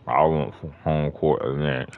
I want some home court advantage.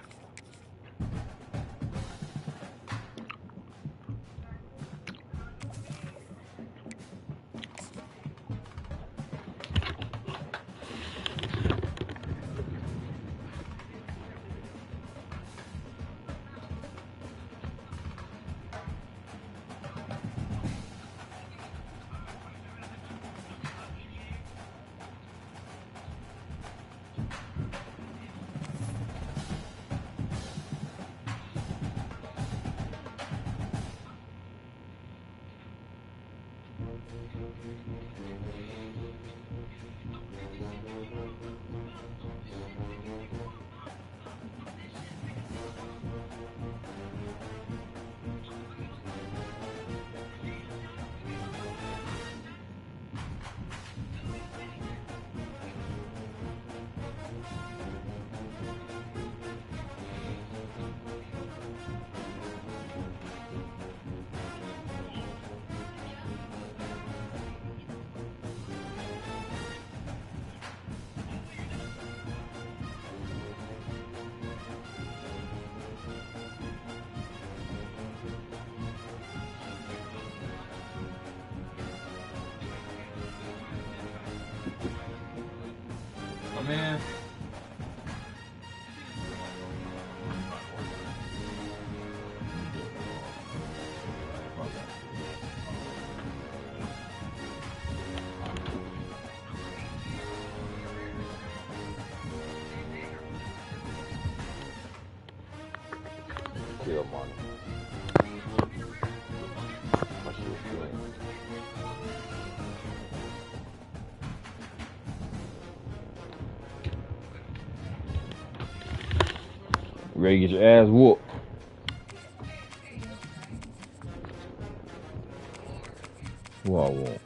Man. Kill money. My shit clean. Ready to get your ass whooped. Who I want?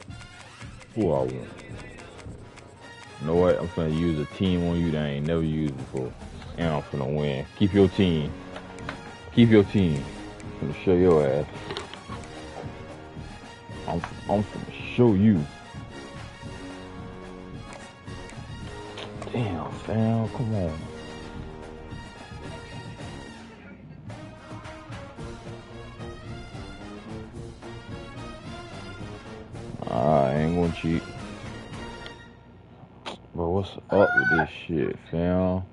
Who I want? You know what? I'm finna use a team on you that I ain't never used before. And I'm finna win. Keep your team. Keep your team. I'm finna show your ass. I'm finna show you. Damn, fam, come on. I ain't gonna cheat. But what's up with this shit, fam?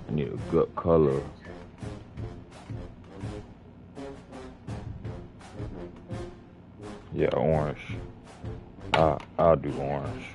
I need a good color. Yeah, orange. I'll do orange.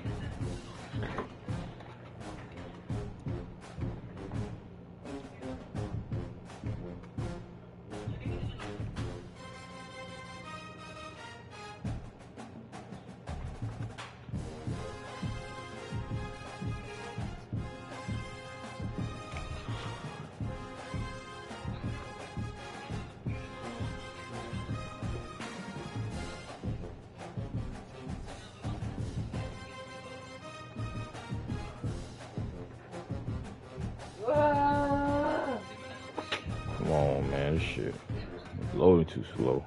Come on, man, this shit is loading too slow.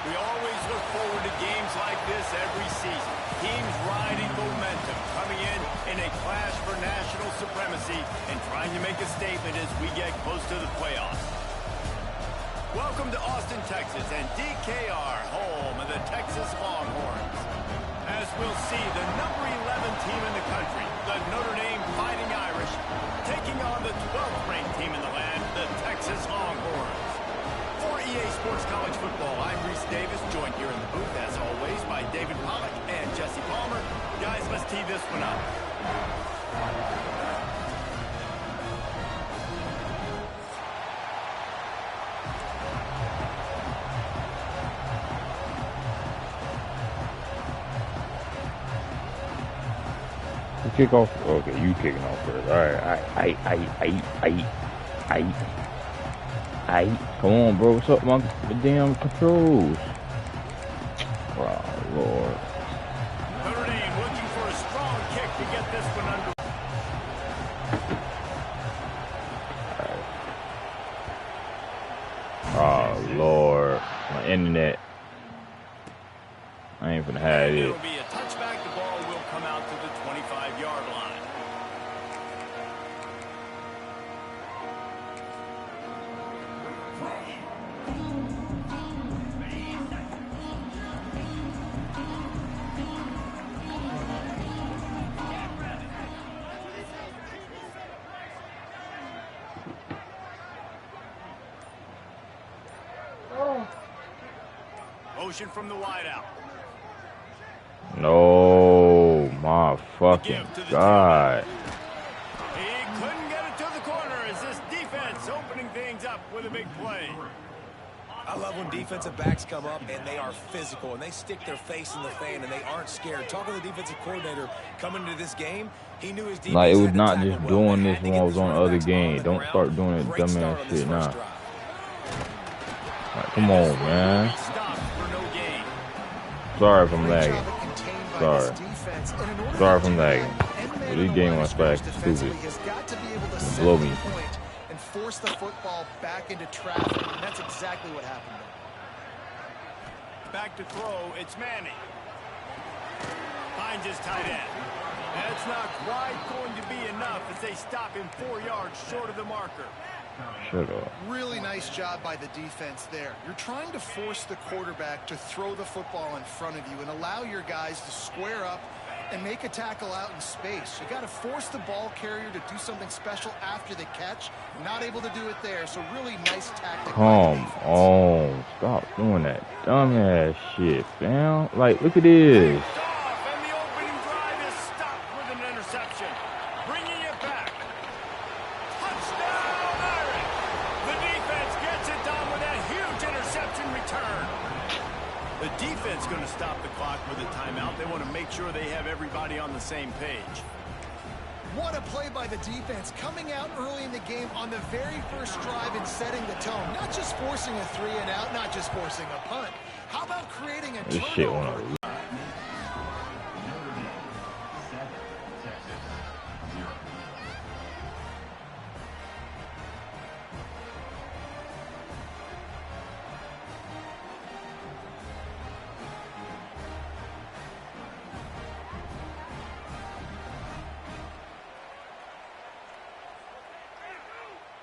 We always look forward to games like this every season. Teams riding momentum, coming in a clash for national supremacy and trying to make a statement as we get close to the playoffs. Welcome to Austin, Texas, and DKR, home of the Texas Longhorns. As we'll see, the number 11 team in the country, the Notre Dame Fighting Irish, taking on the 12th ranked team in the land, the Texas Longhorns. For EA Sports College Football, I'm Reese Davis, joined here in the booth, as always, by David Pollack and Jesse Palmer. Guys, let's tee this one up. Kick off. Okay, you kicking off first. All right. Come on, bro. What's up, my damn controls? Oh, Lord. Notre Dame looking for a strong kick to get this one under. Oh, Lord. My internet. I ain't finna have it. It'll be a touchback. The ball will come out to the 25-yard line. Motion from the wideout. No, my fucking God. He couldn't get it to the corner as this defense opening things up with a big play. I love when defensive backs come up and they are physical and they stick their face in the fan and they aren't scared. Talking to the defensive coordinator coming into this game, he knew his defense Like, it was had to not tackle just well. doing They this had to when I get was this on the running other backs game. on Don't the start ground. doing that Great start dumbass on this shit first now. drive. Like, come on, man. Stopped for no gain. Sorry if I'm lagging. Sorry. Sorry if I'm lagging. But this game was back stupid. Blow me. And force the football back into traffic, and that's exactly what happened there. Back to throw, it's Manning. Finds his tight end. That's not quite going to be enough as they stop him 4 yards short of the marker. Shut up. Really nice job by the defense there. You're trying to force the quarterback to throw the football in front of you and allow your guys to square up and make a tackle out in space. You got to force the ball carrier to do something special after the catch. Not able to do it there, so really nice tactic. Come on. Stop doing that dumbass shit, fam. Like, look at this. Off, and the opening drive is stopped with an interception. Bringing it back. Touchdown, Irish. The defense gets it done with that huge interception return. The defense going to stop the clock with a timeout. They want to make sure they have everybody on the same page. What a play by the defense, coming out early in the game on the very first drive and setting the tone. Not just forcing a 3 and out, not just forcing a punt. How about creating a This shit turnover? wanna.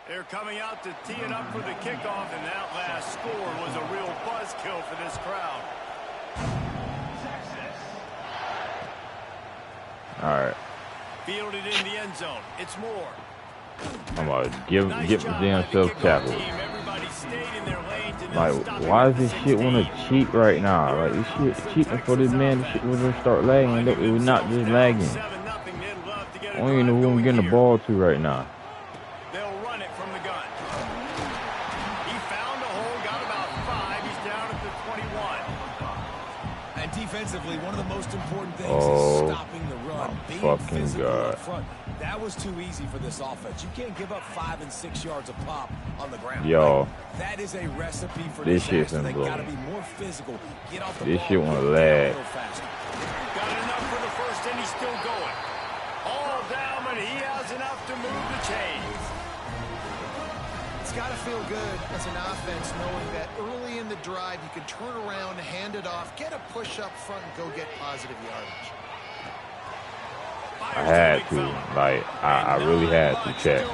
They're coming out to tee it up for the kickoff, and that last score was a real buzzkill for this crowd. All right. Fielded in the end zone. It's Moore. I'm about to give Nice the job damn by the self kickoff tackle. team. Everybody stayed in their lanes and Like, then stopped why him does at this the shit want 16. to cheat right now? Like, this shit cheating for this man. This shit was gonna start lagging. It was not just lagging. 7-0. They'd love to get I a don't even know drive who I'm going getting the here. ball to right now. They'll run it from the gun. He found a hole, got about 5. He's down at the 21. And defensively, one of the most important things Oh, is stopping the run, being fucking physical God. up front. That was too easy for this offense. You can't give up 5 and 6 yards of pop on the ground. Yo. Right? That is a recipe for This shit's disaster. They gonna got to blow be more physical. Get off the This ball. shit wanna get down lag. a little faster. Got enough for the first, and he's still going. All down, but he has enough to move the chains. It's got to feel good as an offense knowing that early in the drive you can turn around, hand it off, get a push up front, and go get positive yardage. I had to. Like, I really had to check.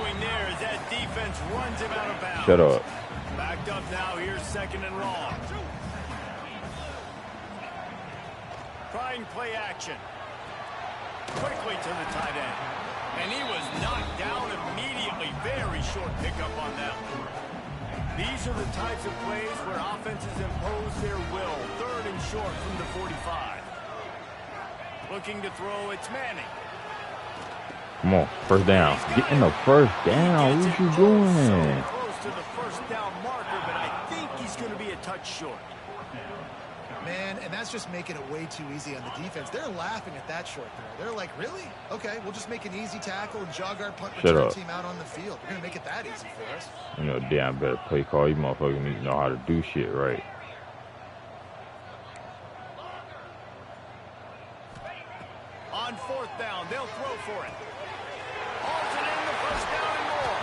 Shut up. Backed up now. Here's 2nd and long. Trying play action. Quickly to the tight end. And he was knocked down immediately. Very short pickup on that one. These are the types of plays where offenses impose their will. 3rd and short from the 45. Looking to throw, it's Manning. Come on, first down. Get in the first down. What you doing? Close to the first down marker, but I think he's going to be a touch short. Man, and that's just making it way too easy on the defense. They're laughing at that short throw. They're like, really? Okay, we'll just make an easy tackle and jog our punt return team out on the field. We're going to make it that easy for us. You know, damn better play call. You motherfuckers need to know how to do shit right. On fourth down, they'll throw for it. Alternating the first down and more.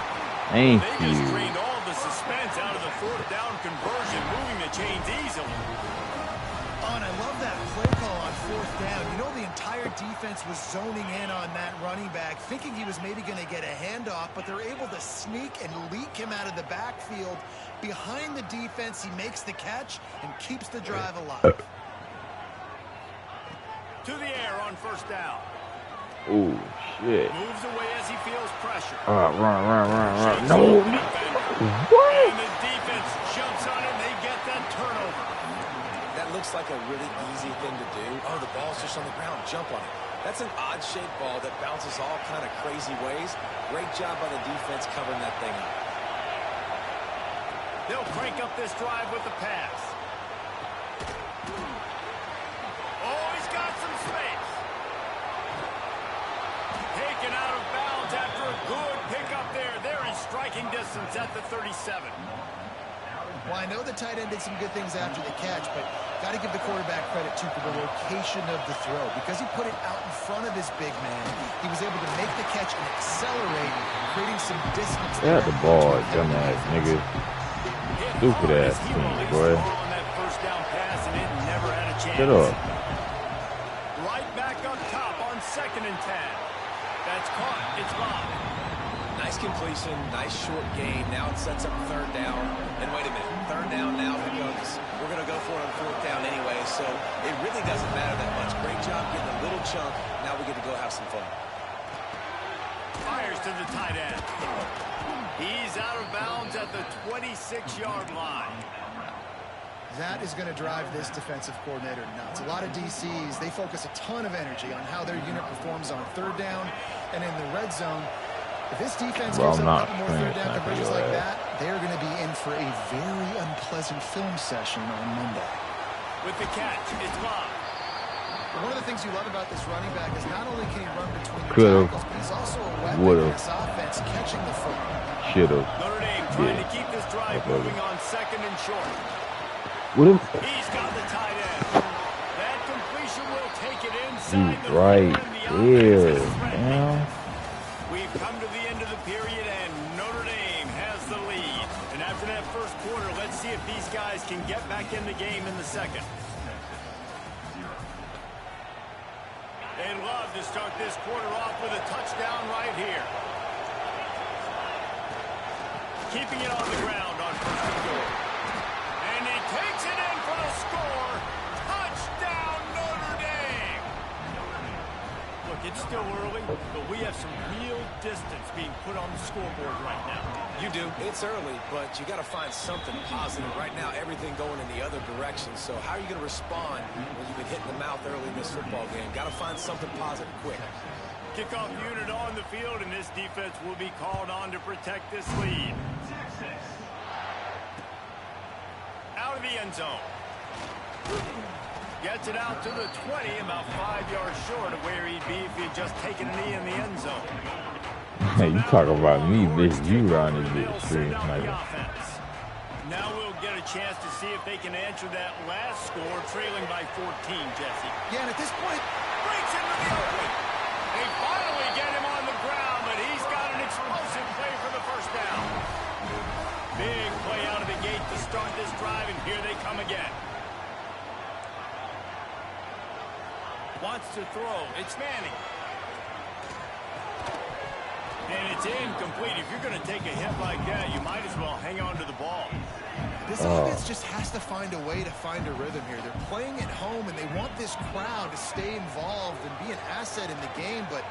Thank They just you. drained all the suspense out of the fourth down conversion, moving the chains easily. Oh, and I love that play call on fourth down. You know, the entire defense was zoning in on that running back, thinking he was maybe going to get a handoff, but they're able to sneak and leak him out of the backfield. Behind the defense, he makes the catch and keeps the drive alive. To the air on first down. Oh, shit. Moves away as he feels pressure. Run. Shakes No. off the defender. What? And the defense jumps on it, and they get that turnover. That looks like a really easy thing to do. Oh, the ball's just on the ground. Jump on it. That's an odd-shaped ball that bounces all kind of crazy ways. Great job by the defense covering that thing up. They'll crank up this drive with the pass. Oh, he's got some space. Taken out of bounds after a good pickup there. They're in striking distance at the 37. Well, I know the tight end did some good things after the catch, but got to give the quarterback credit, too, for the location of the throw. Because he put it out in front of his big man, he was able to make the catch and accelerate, creating some distance. They had the ball, dumbass nigga. Stupid ass team, boy. On that first down pass, and it never had a chance. Shut up. Right back up top on 2nd and 10. That's caught. It's blocked. Nice completion, nice short gain. Now it sets up third down. And wait a minute, third down now because we're going to go for it on fourth down anyway, so it really doesn't matter that much. Great job getting a little chunk. Now we get to go have some fun. Fires to the tight end. He's out of bounds at the 26-yard line. That is going to drive this defensive coordinator nuts. A lot of DCs, they focus a ton of energy on how their unit performs on third down and in the red zone. If this defense gives up a couple more third down conversions like that, they're going to be in for a very unpleasant film session on Monday. With the catch, it's blocked. One of the things you love about this running back is not only can he run between the tackles, but he's also a weapon in this offense, catching the football. Should've. Notre Dame trying to keep this drive moving on 2nd and short. He's got the tight end. That completion will take it inside the right there. Now. We've come to the end of the period, and Notre Dame has the lead. And after that first quarter, let's see if these guys can get back in the game in the second. They'd love to start this quarter off with a touchdown right here. Keeping it on the ground on 1st and goal. And he takes it in for the score. Touchdown, Notre Dame. Look, it's still early, but we have some real distance being put on the scoreboard right now. You do. It's early, but you got to find something positive. Right now, everything going in the other direction. So how are you going to respond when you've been hit in the mouth early in this football game? Got to find something positive quick. Kickoff unit on the field, and this defense will be called on to protect this lead. Out of the end zone. Gets it out to the 20, about 5 yards short of where he'd be if he had just taken a knee in the end zone. Hey, you talk about me, bitch. You run this bitch stream sniper. Now we'll get a chance to see if they can answer that last score, trailing by 14, Jesse. Yeah, and at this point, Breaks into the open. They finally get him on the ground, but he's got an explosive play for the first down. Big play out of the gate to start this drive, and here they come again. Wants to throw. It's Manning. And it's incomplete. If you're going to take a hit like that, you might as well hang on to the ball. this offense just has to find a way to find a rhythm here. They're playing at home, and they want this crowd to stay involved and be an asset in the game, but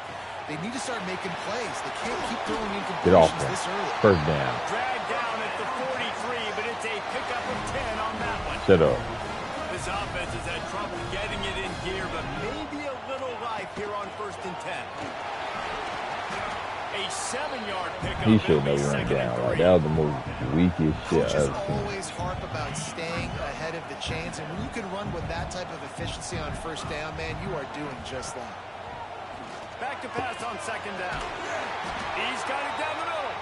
they need to start making plays. They can't keep throwing incompletions this early. First down. Dragged down at the 43, but it's a pickup of 10 on that one. Shut up. This offense has had trouble getting it in gear, but maybe a little life here on 1st and 10. A 7-yard pickup. He should know he went down. Like, that was the most weakest shit I've Coaches ever seen. always harp about staying ahead of the chains, and when you can run with that type of efficiency on first down, man, you are doing just that. Back to pass on second down. He's got it down the middle.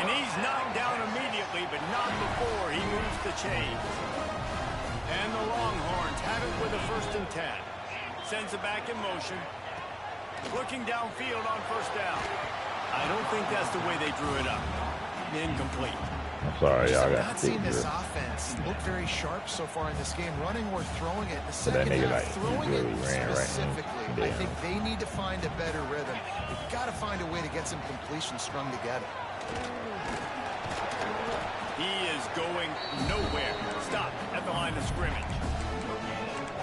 And he's knocked down immediately, but not before he moves the chains. And the Longhorns have it with a 1st and 10. Sends it back in motion. Looking downfield on first down. I don't think that's the way they drew it up. Incomplete. I'm sorry, y'all got Not to seeing stick this to it. offense look very sharp so far in this game, running or throwing it. The But that second nigga, half, like, throwing really it ran right specifically. in. I think they need to find a better rhythm. They've got to find a way to get some completion strung together. He is going nowhere. Stop at the line of scrimmage.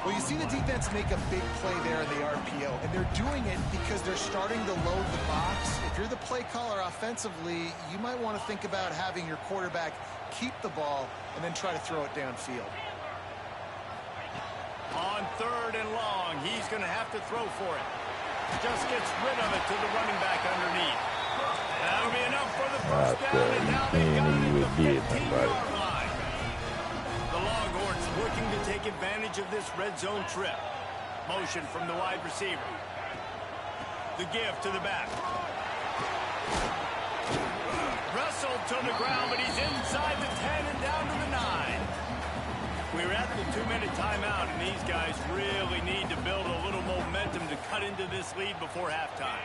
Well, you see the defense make a big play there in the RPO, and they're doing it because they're starting to load the box. If you're the play caller offensively, you might want to think about having your quarterback keep the ball and then try to throw it downfield. On 3rd and long, he's going to have to throw for it. Just gets rid of it to the running back underneath. That'll be enough for the first down, and now they've got it at the 15-yard line. The Longhorns looking to take advantage of this red zone trip. Motion from the wide receiver. The give to the back. Wrestled to the ground, but he's inside the 10 and down to the 9. We're at the 2-minute timeout, and these guys really need to build a little momentum to cut into this lead before halftime.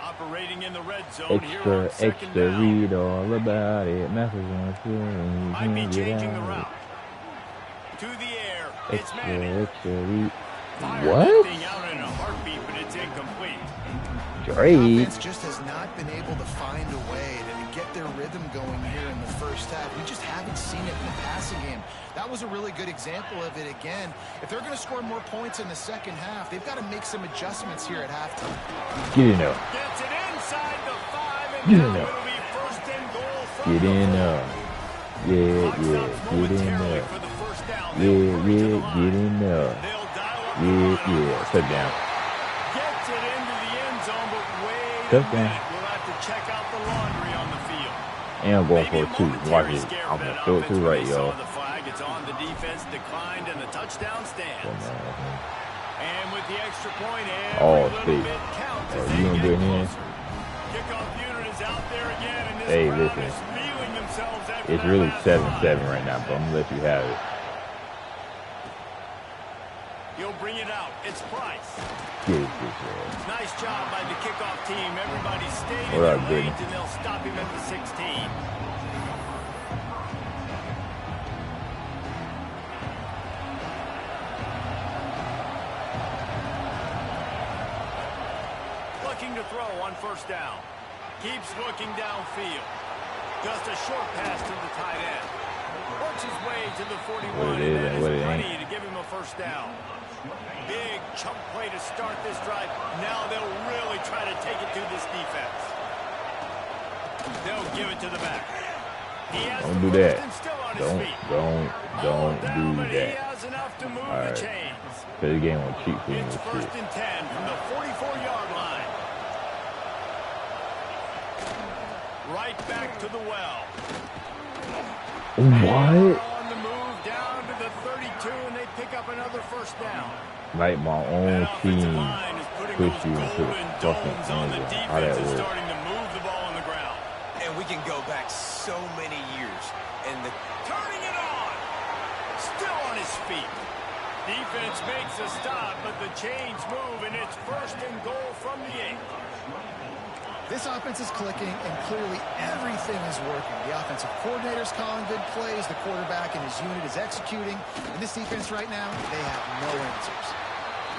Operating in the red zone here on second down. Read all about it. Might be changing the route. To the air. It's Manning. Fire What? that thing out in a heartbeat, but it's incomplete. The Drake. offense just has not been able to find a way to get their rhythm going here in the first half. We just haven't seen it in the passing game. That was a really good example of it again. If they're going to score more points in the second half, they've got to make some adjustments here at halftime. Get in there. Gets it inside the 5, and Get in now there. it'll be 1st and goal from Get in the 4. there. Yeah, Clock yeah. stops Get in momentarily there. for the first down. Yeah, They'll hurry to the yeah. line. Get in there. They'll dial up the Yeah, run. yeah. Touchdown. Gets it into the end zone, but wait a Touchdown. minute. We'll have to check out the laundry on the field. And I'm going for Maybe a 2. Watch momentary it. scare I'm for going that to throw it to offense the when right, they saw y'all. the flag. It's on the defense, declined, and the touchdown stands. And with the extra point, every Oh, little Steve. bit counts as Oh, they you gonna get do it here? closer. Kickoff unit is out there again, and this Hey, crowd listen. is feeling themselves after It's that really last 7-7 drive. right now, but I'm going to let you have it. He'll bring it out. It's Price. Get it, get it. Nice job by the kickoff team. Everybody stayed in What their up, Brittany? lanes, and they'll stop him at the 16. Looking to throw on first down. Keeps looking downfield. Just a short pass to the tight end. Works his way to the 41, What it is and that and what is it plenty ain't. to give him a first down. Big chunk play to start this drive. Now they'll really try to take it to this defense. They'll give it to the back. He has Don't the do first that. and still on his feet. Don't All down, do but he that. has enough to move All the right. chains. Play the game on cheat for It's this first shit. and 10 from the 44-yard line. Right back to the well. What? On the move down to the 32, and they pick up another first down. Like my That own offensive team line is putting push those you into the golden fucking domes on the end zone. How that defense and works? starting to move the ball on the ground. And we can go back so many years. And the Turning it on. Still on his feet. Defense makes a stop, but the chains move, and it's 1st and goal from the 8. This offense is clicking, and clearly everything is working. The offensive coordinator's calling good plays. The quarterback and his unit is executing. And this defense right now, they have no answers.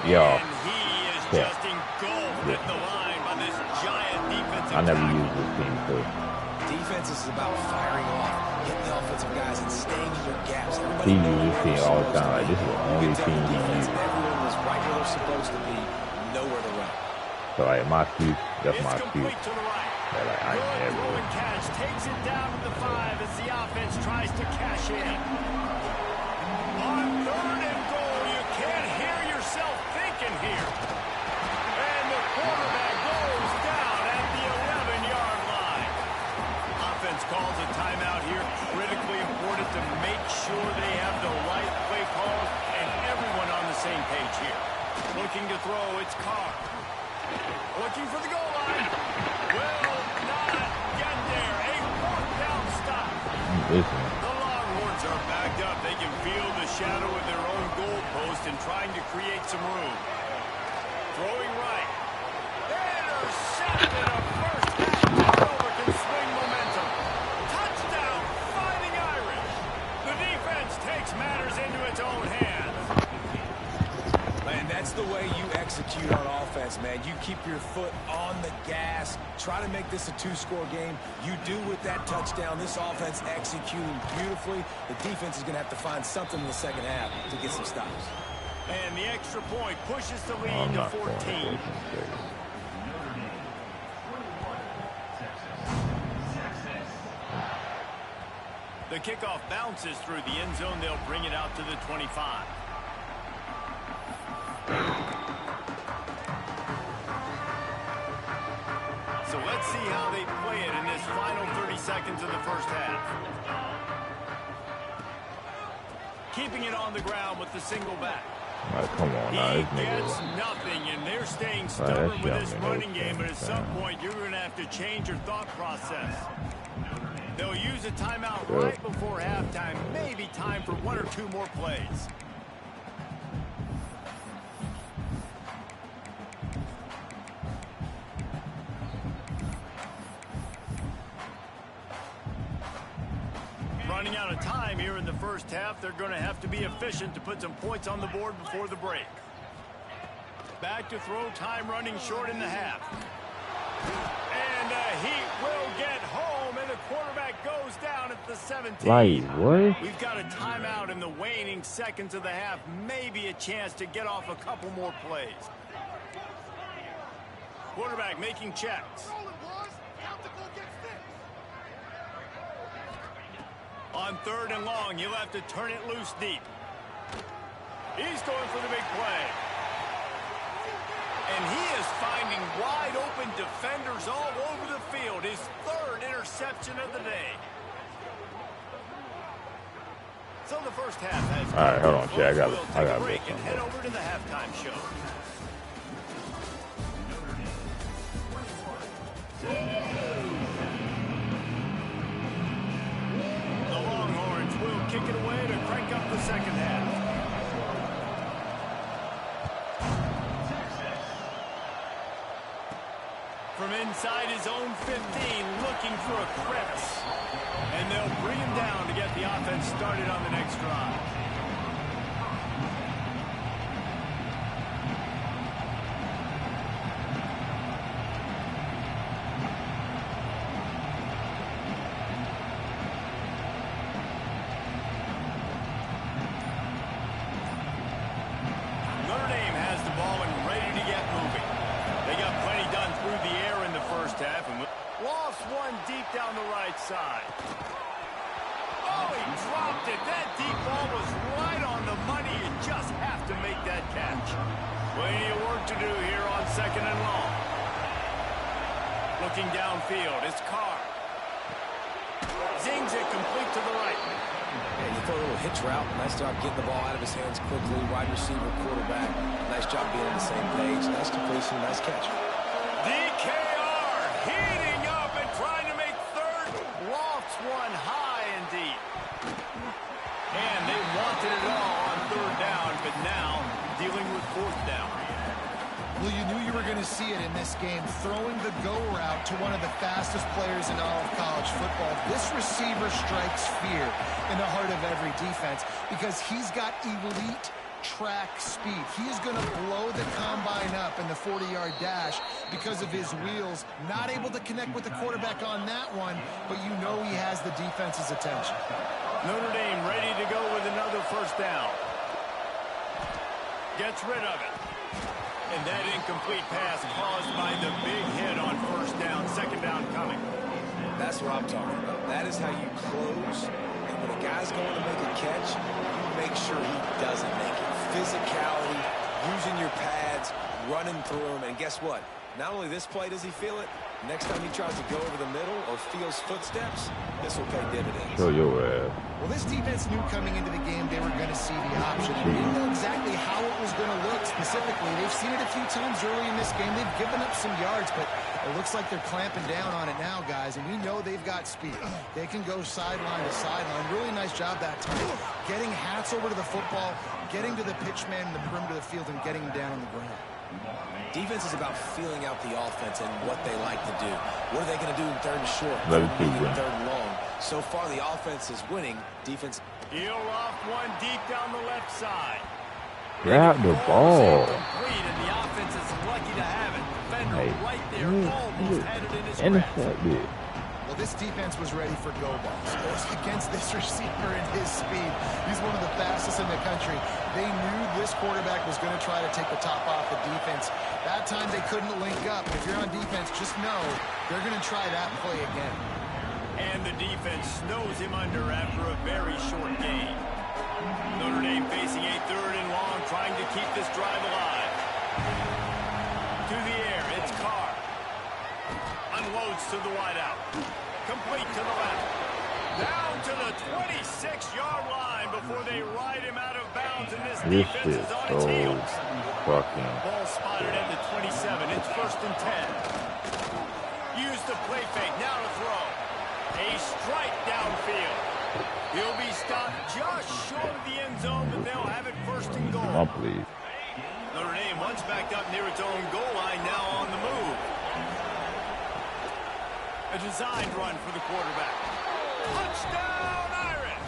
Yo, And he is Yeah. just engulfed at the line by this giant defensive I never tackle. used this team before. defense is about firing off, hitting the offensive guys, and staying in your gaps. Everybody He knew used this team all the time. Like, this is the only you could tell team the he defense used. and everyone was right where they're supposed to be, nowhere to run. So like my excuse, that's my It's excuse. complete to the right. But like I Good ain't never. throw and catch. Takes it down to the 5 as the offense tries to cash in. On 3rd and goal, you can't hear yourself thinking here. And the quarterback goes down at the 11-yard Carr. Looking for the goal line. Will not get there. A fourth down stop. Listen. The Longhorns are backed up. They can feel the shadow of their own goalpost and trying to create some room. Throwing right. Intercepted. A first half turnover can swing momentum. Touchdown, Fighting Irish. The defense takes matters into its own hands. And that's the way you execute on offense, man. You keep your foot on the gas. Try to make this a two-score game. You do with that touchdown. This offense executing beautifully. The defense is going to have to find something in the second half to get some stops. And the extra point pushes the lead to 14. The kickoff bounces through the end zone. They'll bring it out to the 25. So let's see how they play it in this final 30 seconds of the first half. Keeping it on the ground with the single back. All right, come on now, He this nigga. gets nothing, and they're staying stubborn with this shot, man, running game, but at some point you're going to have to change your thought process. They'll use a timeout right before halftime, maybe time for one or two more plays. Running out of time here in the first half, they're going to have to be efficient to put some points on the board before the break. Back to throw, time running short in the half. And he will get home, and the quarterback goes down at the 17. Like, what? We've got a timeout in the waning seconds of the half. Maybe a chance to get off a couple more plays. Quarterback making checks. On third and long, you'll have to turn it loose deep. He's going for the big play. And he is finding wide open defenders all over the field. His third interception of the day. So the first half has... All right, hold on, Chad. I got a break and head over to the halftime show. The Longhorns will kick it away to crank up the second half. From inside his own 15, looking for a crevice. And they'll bring him down to get the offense started on the next drive. Notre Dame has the ball and ready to get moving. They got plenty done through the air in the first half. And lost one deep down the right side. Oh, he dropped it. That deep ball was right on the money. You just have to make that catch. Plenty of work to do here on second and long. Looking downfield, it's Carr. Zings it complete to the right. And you throw a little hitch route. Nice job getting the ball out of his hands quickly. Wide receiver, quarterback. Nice job being on the same page. Nice completion, nice catch. DKR heating up and trying to make third. Lofts one high and deep. And they wanted it all on third down, but now dealing with fourth down. Well, you knew you were going to see it in this game, throwing the go route to one of the fastest players in all of college football. This receiver strikes fear in the heart of every defense because he's got elite track speed. He is going to blow the combine up in the 40-yard dash because of his wheels. Not able to connect with the quarterback on that one, but you know he has the defense's attention. Notre Dame ready to go with another first down. Gets rid of it. And that incomplete pass caused by the big hit on first down. Second down coming. That's what I'm talking about. That is how you close. And when a guy's going to make a catch, you make sure he doesn't make it. Physicality, using your pads, running through them, and guess what? Not only this play does he feel it, next time he tries to go over the middle or feels footsteps, this will pay dividends. Show your ass. Well, this defense knew coming into the game they were going to see the option. They didn't know exactly how it was going to look specifically. They've seen it a few times early in this game. They've given up some yards, but it looks like they're clamping down on it now, guys, and we know they've got speed. They can go sideline to sideline. Really nice job that time. Getting Hats over to the football, getting to the pitch man in the perimeter of the field, and getting him down on the ground. Defense is about feeling out the offense and what they like to do. What are they going to do in third and short? Let it keep Third and long. So far, the offense is winning. Defense. He'll off one deep down the left side. Grab the ball. Complete, and the offense is lucky to have it. Defender Hey, right there, almost had it in his grasp. intercepted. Well, this defense was ready for go balls. Against this receiver and his speed, he's one of the fastest in the country. They knew this quarterback was going to try to take the top off the defense. That time they couldn't link up. If you're on defense, just know they're going to try that play again. And the defense snows him under after a very short game. Notre Dame facing a third and long, trying to keep this drive alive. To the air, it's Carr. Unloads to the wideout. Complete to the left. Down to the 26-yard line before they ride him out of bounds, and this defense is on its heels. Fucking. Ball spotted at the 27. It's 1st and 10. Use the play fake. Now to throw. A strike downfield. He'll be stopped just short of the end zone, but they'll have it 1st and goal. Come on, please. Notre Dame once backed up near its own goal line, now on the move. A designed run for the quarterback. Touchdown, Irish!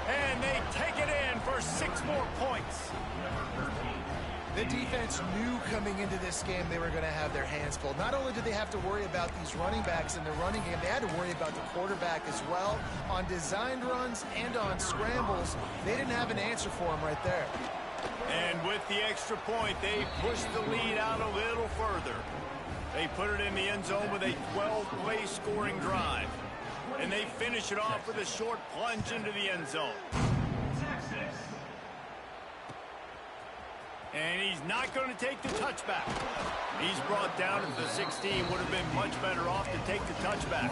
And they take it in for 6 more points. The defense knew coming into this game they were going to have their hands full. Not only did they have to worry about these running backs in the running game, they had to worry about the quarterback as well. On designed runs and on scrambles, they didn't have an answer for him right there. And with the extra point, they pushed the lead out a little further. They put it in the end zone with a 12-play scoring drive. And they finish it off with a short plunge into the end zone. And he's not going to take the touchback. He's brought down at the 16. Would have been much better off to take the touchback.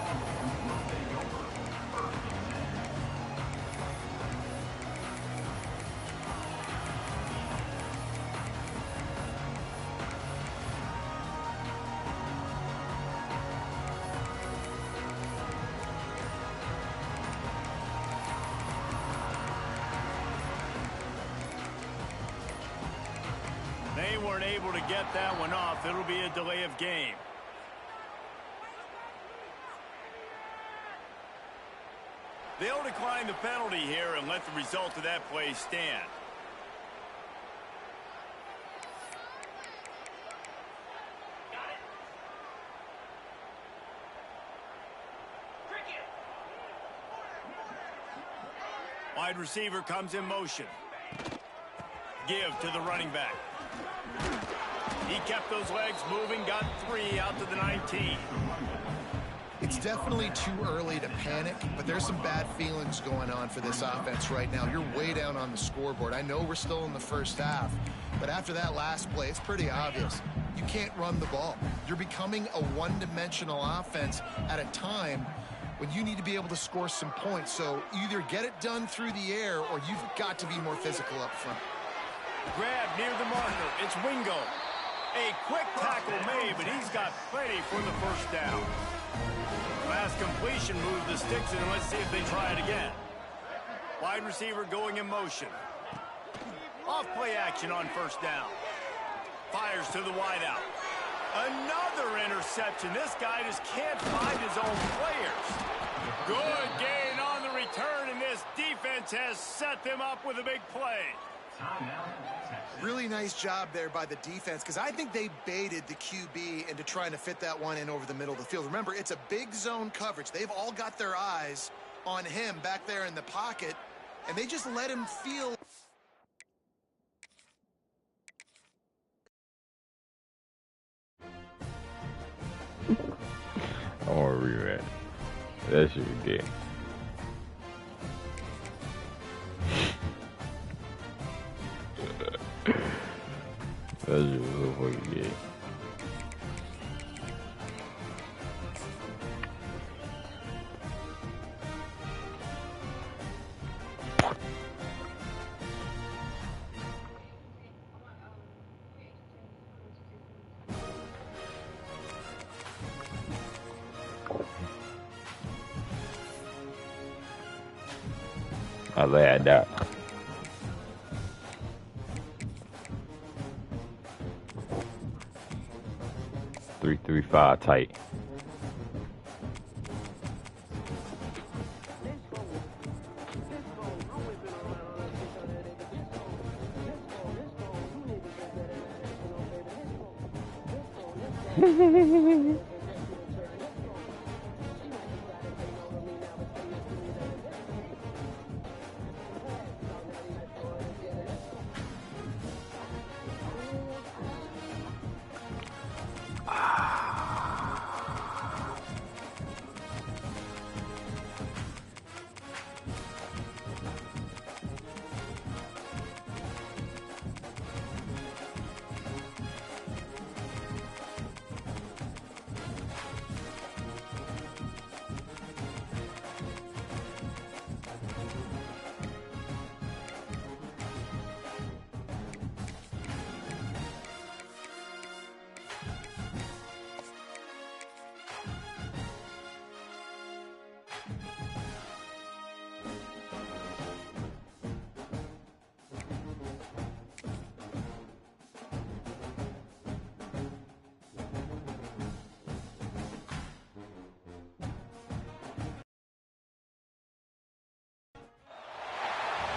They weren't able to get that one off. It'll be a delay of game. They'll decline the penalty here and let the result of that play stand. Wide receiver comes in motion. Give to the running back. He kept those legs moving, got 3 out to the 19. It's definitely too early to panic, but there's some bad feelings going on for this offense right now. You're way down on the scoreboard. I know we're still in the first half, but after that last play, it's pretty obvious. You can't run the ball. You're becoming a one-dimensional offense at a time when you need to be able to score some points. So either get it done through the air or you've got to be more physical up front. Grab near the marker. It's Wingo. A quick tackle made, but he's got plenty for the first down. Fast completion moves the sticks in, and let's see if they try it again. Wide receiver going in motion. Off play action on first down. Fires to the wideout. Another interception. This guy just can't find his own players. Good gain on the return, and this defense has set them up with a big play. Really nice job there by the defense, because I think they baited the QB into trying to fit that one in over the middle of the field. Remember, it's a big zone coverage. They've all got their eyes on him back there in the pocket, and they just let him feel. I want to rematch. That shit was gay. That shit was so fucking gay. I laughed that. 3-3-5 tight.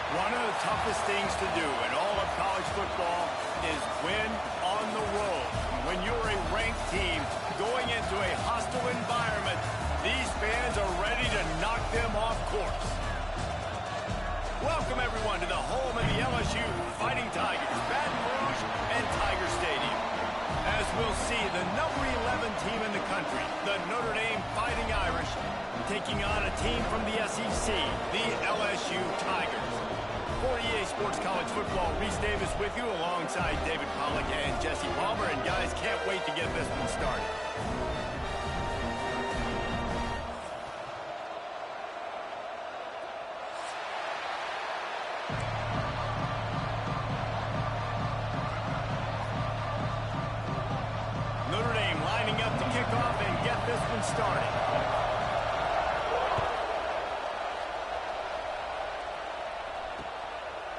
One of the toughest things to do in all of college football is win on the road. When you're a ranked team going into a hostile environment, these fans are ready to knock them off course. Welcome, everyone, to the home of the LSU Fighting Tigers, Baton Rouge and Tiger Stadium. As we'll see, the number 11 team in the country, the Notre Dame Fighting Irish, taking on a team from the SEC, the LSU Tigers. For EA Sports College Football, Reese Davis with you alongside David Pollack and Jesse Palmer. And guys, can't wait to get this one started. Notre Dame lining up to kick off and get this one started.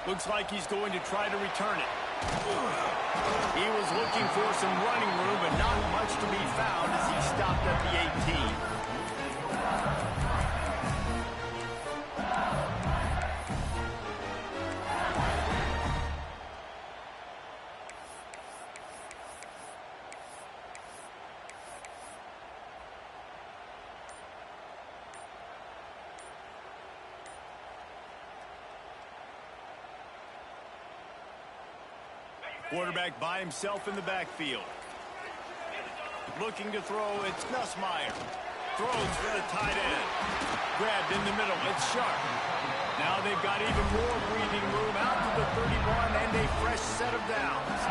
Looks like he's going to try to return it. He was looking for some running room, but not much to be found as he stopped at the 18. Quarterback by himself in the backfield. Looking to throw, it's Nussmeier. Throws for the tight end. Grabbed in the middle, it's Sharp. Now they've got even more breathing room out to the 31 and a fresh set of downs.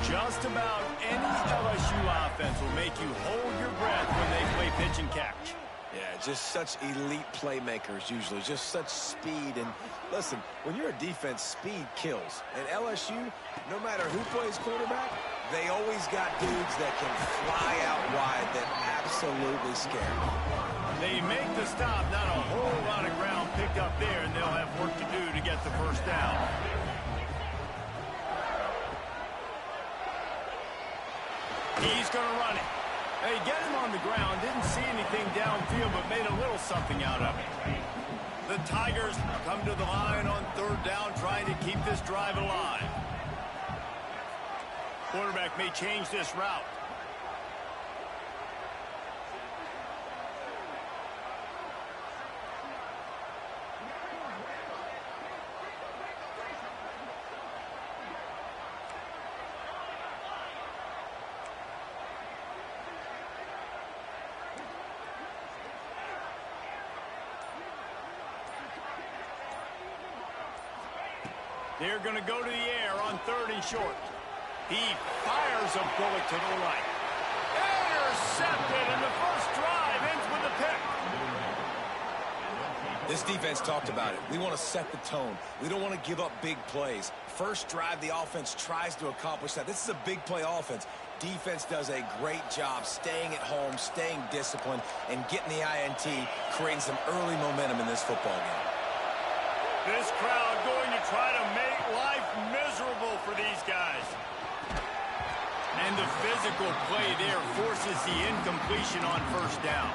Just about any LSU offense will make you hold your breath when they play pitch and catch. Yeah, just such elite playmakers usually, just such speed. And listen, when you're a defense, speed kills. And LSU, no matter who plays quarterback, they always got dudes that can fly out wide that absolutely scare. They make the stop, not a whole lot of ground picked up there, and they'll have work to do to get the first down. He's going to run it. They get him on the ground, didn't see anything downfield, but made a little something out of it. The Tigers come to the line on third down, trying to keep this drive alive. Quarterback may change this route. They're going to go to the air on third and short. He fires a bullet to the right. Intercepted, and the first drive ends with a pick. This defense talked about it. We want to set the tone. We don't want to give up big plays. First drive, the offense tries to accomplish that. This is a big play offense. Defense does a great job staying at home, staying disciplined, and getting the INT, creating some early momentum in this football game. This crowd going to try to make life miserable for these guys. And the physical play there forces the incompletion on first down.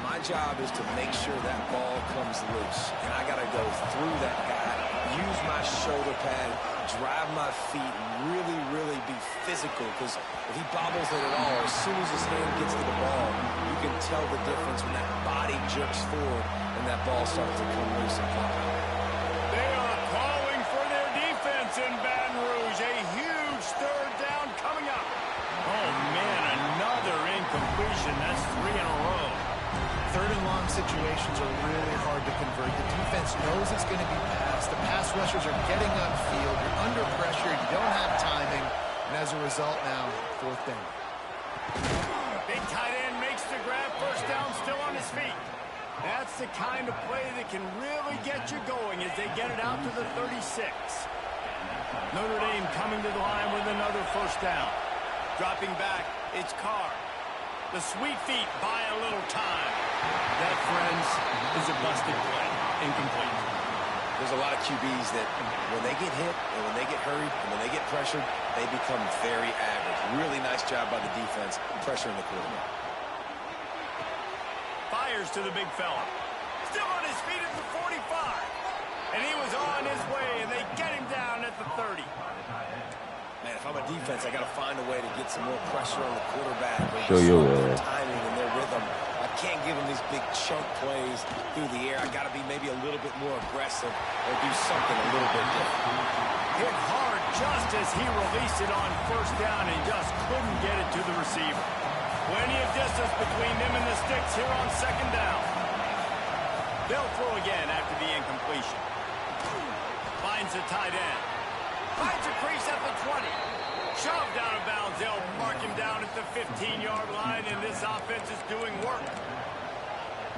My job is to make sure that ball comes loose. And I got to go through that guy, use my shoulder pad, drive my feet, and really be physical. Because if he bobbles it at all, as soon as his hand gets to the ball, you can tell the difference when that body jerks forward and that ball starts to come loose and pop out. They are calling for their defense in Baton Rouge. A huge third down coming up. Oh, man, another incompletion. That's 3 in a row. Third and long situations are really hard to convert. The defense knows it's going to be passed. The pass rushers are getting upfield. You're under pressure. You don't have timing. And as a result now, fourth down. Big tight end makes the grab. First down, still on his feet. That's the kind of play that can really get you going as they get it out to the 36. Notre Dame coming to the line with another first down. Dropping back, it's Carr. The sweet feet buy a little time. That, friends, is a busted play. Incomplete. There's a lot of QBs that when they get hit and when they get hurried and when they get pressured, they become very average. Really nice job by the defense pressuring the quarterback. Fires to the big fella. Still on his feet at the 45. And he was on his way, and they get him down at the 30. Man, if I'm a defense, I got to find a way to get some more pressure on the quarterback. Show your their timing and their rhythm. I can't give them these big chunk plays through the air. I got to be maybe a little bit more aggressive or do something a little bit different. Hit hard just as he released it on first down and just couldn't get it to the receiver. Plenty of distance between them and the sticks here on second down. They'll throw again after the incompletion. Finds the tight end. Finds a crease at the 20. Shoved out of bounds. They'll mark him down at the 15-yard line, and this offense is doing work.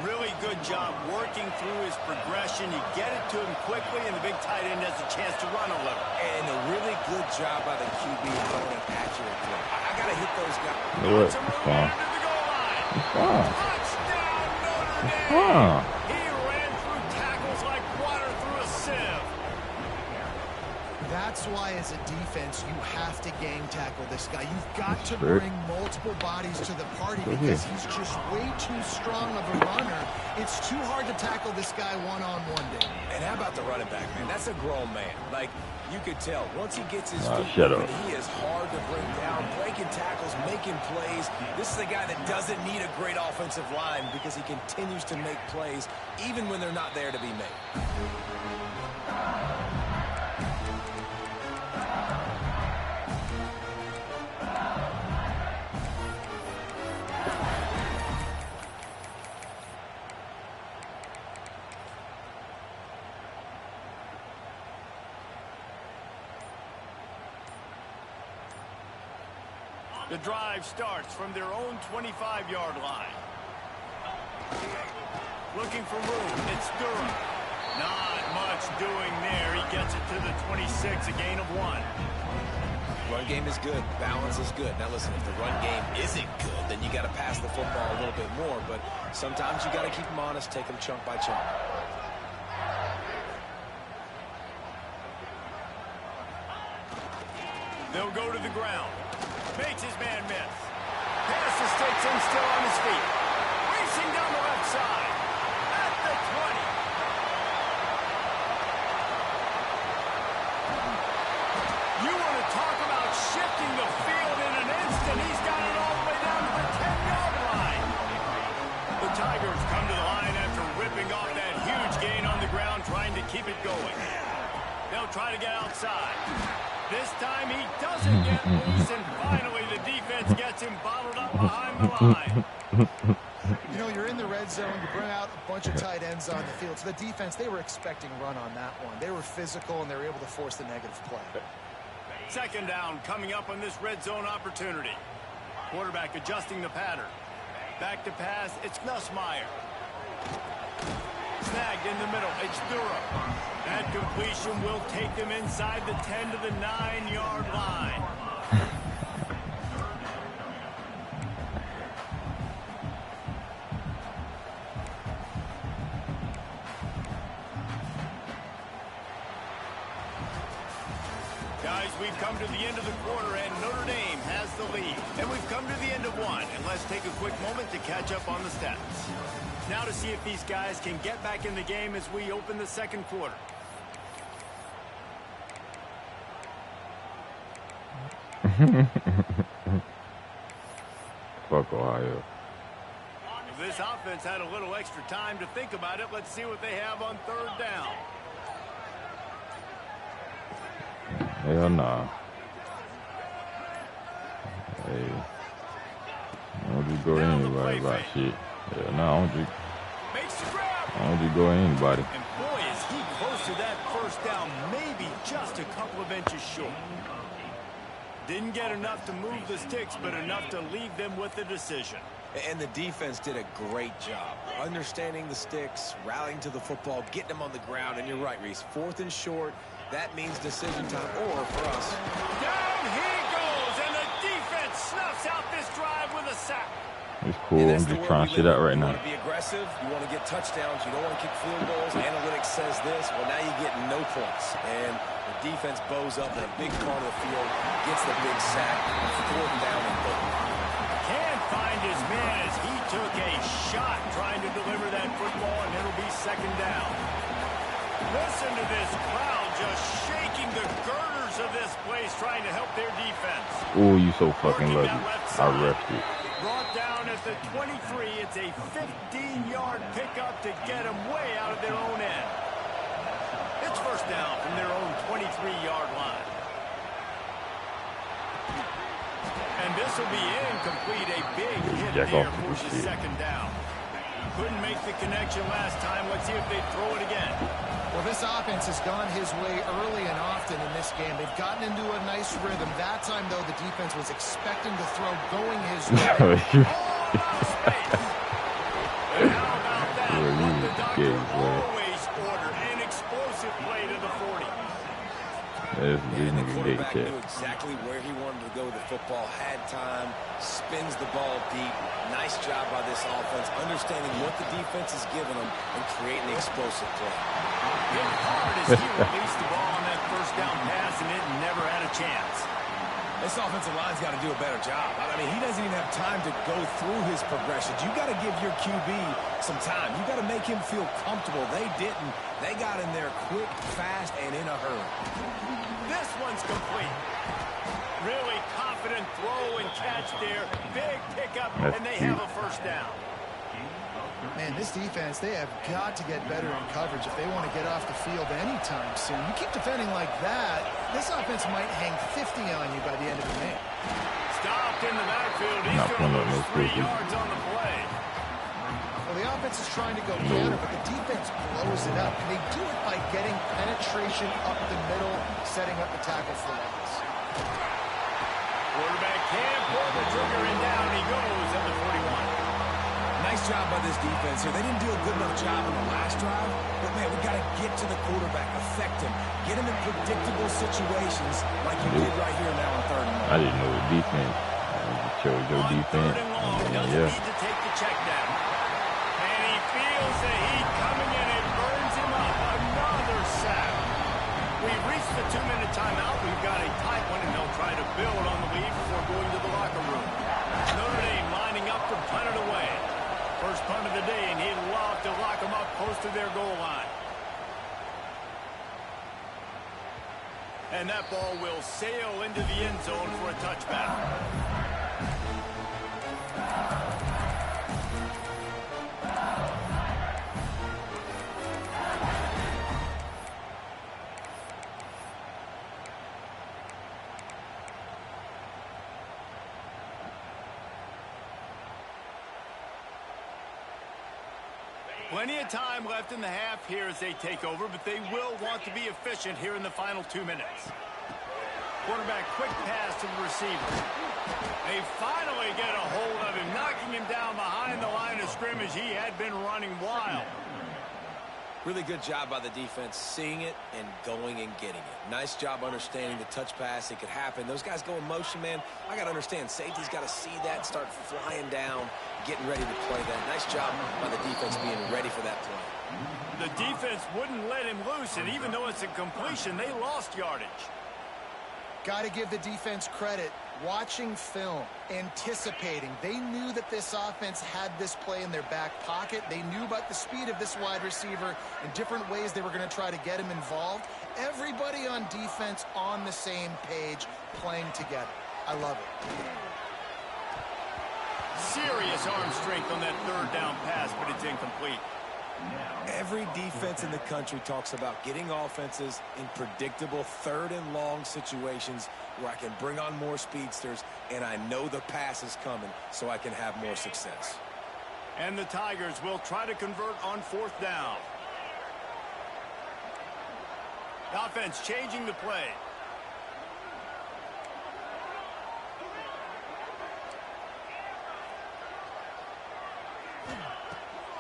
Really good job working through his progression. You get it to him quickly, and the big tight end has a chance to run a little. And a really good job by the QB throwing an accurate throw. I got to hit those guys. What? To move into the goal line. Touchdown, Notre Dame. He ran through tackles like water through a sieve. That's why, as a defense, you have to game tackle this guy. You've got to bring multiple bodies to the party because he's just way too strong of a runner. It's too hard to tackle this guy one-on-one, Dave. And how about the running back, man? That's a grown man. Like, you could tell. Once he gets his feet moving, he is hard to bring down, breaking tackles, making plays. This is a guy that doesn't need a great offensive line because he continues to make plays even when they're not there to be made. The drive starts from their own 25-yard line. Looking for room. It's Durham. Not much doing there. He gets it to the 26, a gain of 1. Run game is good. Balance is good. Now listen, if the run game isn't good, then you got to pass the football a little bit more. But sometimes you got to keep them honest, take them chunk by chunk. They'll go to the ground. Makes his man miss. Pass the sticks in, still on his feet. Racing down the left side. At the 20. You want to talk about shifting the field in an instant. He's got it all the way down to the 10-yard line. The Tigers come to the line after ripping off that huge gain on the ground, trying to keep it going. They'll try to get outside. This time he doesn't get loose, and finally the defense gets him bottled up behind the line. You know, you're in the red zone. You bring out a bunch of tight ends on the field. So the defense, they were expecting run on that one. They were physical, and they were able to force the negative play. Second down coming up on this red zone opportunity. Quarterback adjusting the pattern. Back to pass, it's Nussmeier. Snagged in the middle, it's Durham. That completion will take them inside the 10 to the 9-yard line. as we've come to the end of the quarter, and Notre Dame has the lead. And we've come to the end of one, and let's take a quick moment to catch up on the stats. Now to see if these guys can get back in the game as we open the second quarter. Fuck Ohio. This offense had a little extra time to think about it. Let's see what they have on third down. Hell nah. Hey. I don't just go to anybody about shit. Hell nah, I don't just go to anybody. And boy, is he close to that first down, maybe just a couple of inches short. Didn't get enough to move the sticks, but enough to leave them with the decision. And the defense did a great job understanding the sticks, rallying to the football, getting them on the ground. And you're right, Reese, 4th and short, that means decision time, or for us. Down he goes, and the defense snuffs out this drive with a sack. It's cool. I'm just trying shit out right now. You want to be aggressive. You want to get touchdowns. You don't want to kick field goals. Analytics says this. Well, now you get no points. And the defense bows up in a big part of the field, gets the big sack, 4th down and goal. Can't find his man as he took a shot trying to deliver that football, and it'll be second down. Listen to this crowd just shaking the girders of this place trying to help their defense. Oh, you so fucking lucky. I refed it. Brought down at the 23. It's a 15-yard pickup to get them way out of their own end. It's first down from their own 23-yard line. And this will be incomplete. A big hit there forces second down. Couldn't make the connection last time. Let's see if they throw it again. Well, this offense has gone his way early and often in this game. They've gotten into a nice rhythm. That time, though, the defense was expecting to throw going his way. All out of space. And how about that? What the doctor always order, an explosive play to the 40. And the quarterback knew exactly where he wanted to go with the football, had time, spins the ball deep. Nice job by this offense, understanding what the defense is giving them and creating the explosive play. Hit hard as he released the ball on that first down pass, and it never had a chance. This offensive line's got to do a better job. I mean, he doesn't even have time to go through his progressions. You got to give your QB some time. You got to make him feel comfortable. They didn't. They got in there quick, fast, and in a hurry. This one's complete. Really confident throw and catch there. Big pickup, and they have a first down. Man, this defense, they have got to get better in coverage if they want to get off the field anytime soon. You keep defending like that, this offense might hang 50 on you by the end of the game. Stopped in the backfield. He's going to lose 3 yards on the play. Well, the offense is trying to go counter, but the defense blows it up. And they do it by getting penetration up the middle, setting up the tackle for loss. Quarterback can't pull the trigger, and down he goes at the 41. Nice job by this defense here. They didn't do a good enough job on the last drive, but, man, we got to get to the quarterback, affect him, get him in predictable situations like you did right here now on 3rd and 1. I didn't know the defense. I chose your defense. Doesn't need to take the check down. And he feels the heat coming in. It burns him up. Another sack. We've reached the 2-minute timeout. We've got a tight one, and they'll try to build on the lead before going to the locker room. Notre Dame lining up to punt it away. First punt of the day, and he'd love to lock them up close to their goal line. And that ball will sail into the end zone for a touchback. Plenty of time left in the half here as they take over, but they will want to be efficient here in the final 2 minutes. Quarterback, quick pass to the receiver. They finally get a hold of him, knocking him down behind the line of scrimmage. He had been running wild. Really good job by the defense, seeing it and going and getting it. Nice job understanding the touch pass. It could happen. Those guys go in motion, man. I got to understand, safety's got to see that, start flying down, getting ready to play that. Nice job by the defense being ready for that play. The defense wouldn't let him loose, and even though it's a completion, they lost yardage. Got to give the defense credit. Watching film, anticipating. They knew that this offense had this play in their back pocket. They knew about the speed of this wide receiver and different ways they were going to try to get him involved. Everybody on defense on the same page, playing together. I love it. Serious arm strength on that third down pass, but it's incomplete. Every defense in the country talks about getting offenses in predictable third and long situations where I can bring on more speedsters and I know the pass is coming so I can have more success. And the Tigers will try to convert on fourth down. The offense changing the play.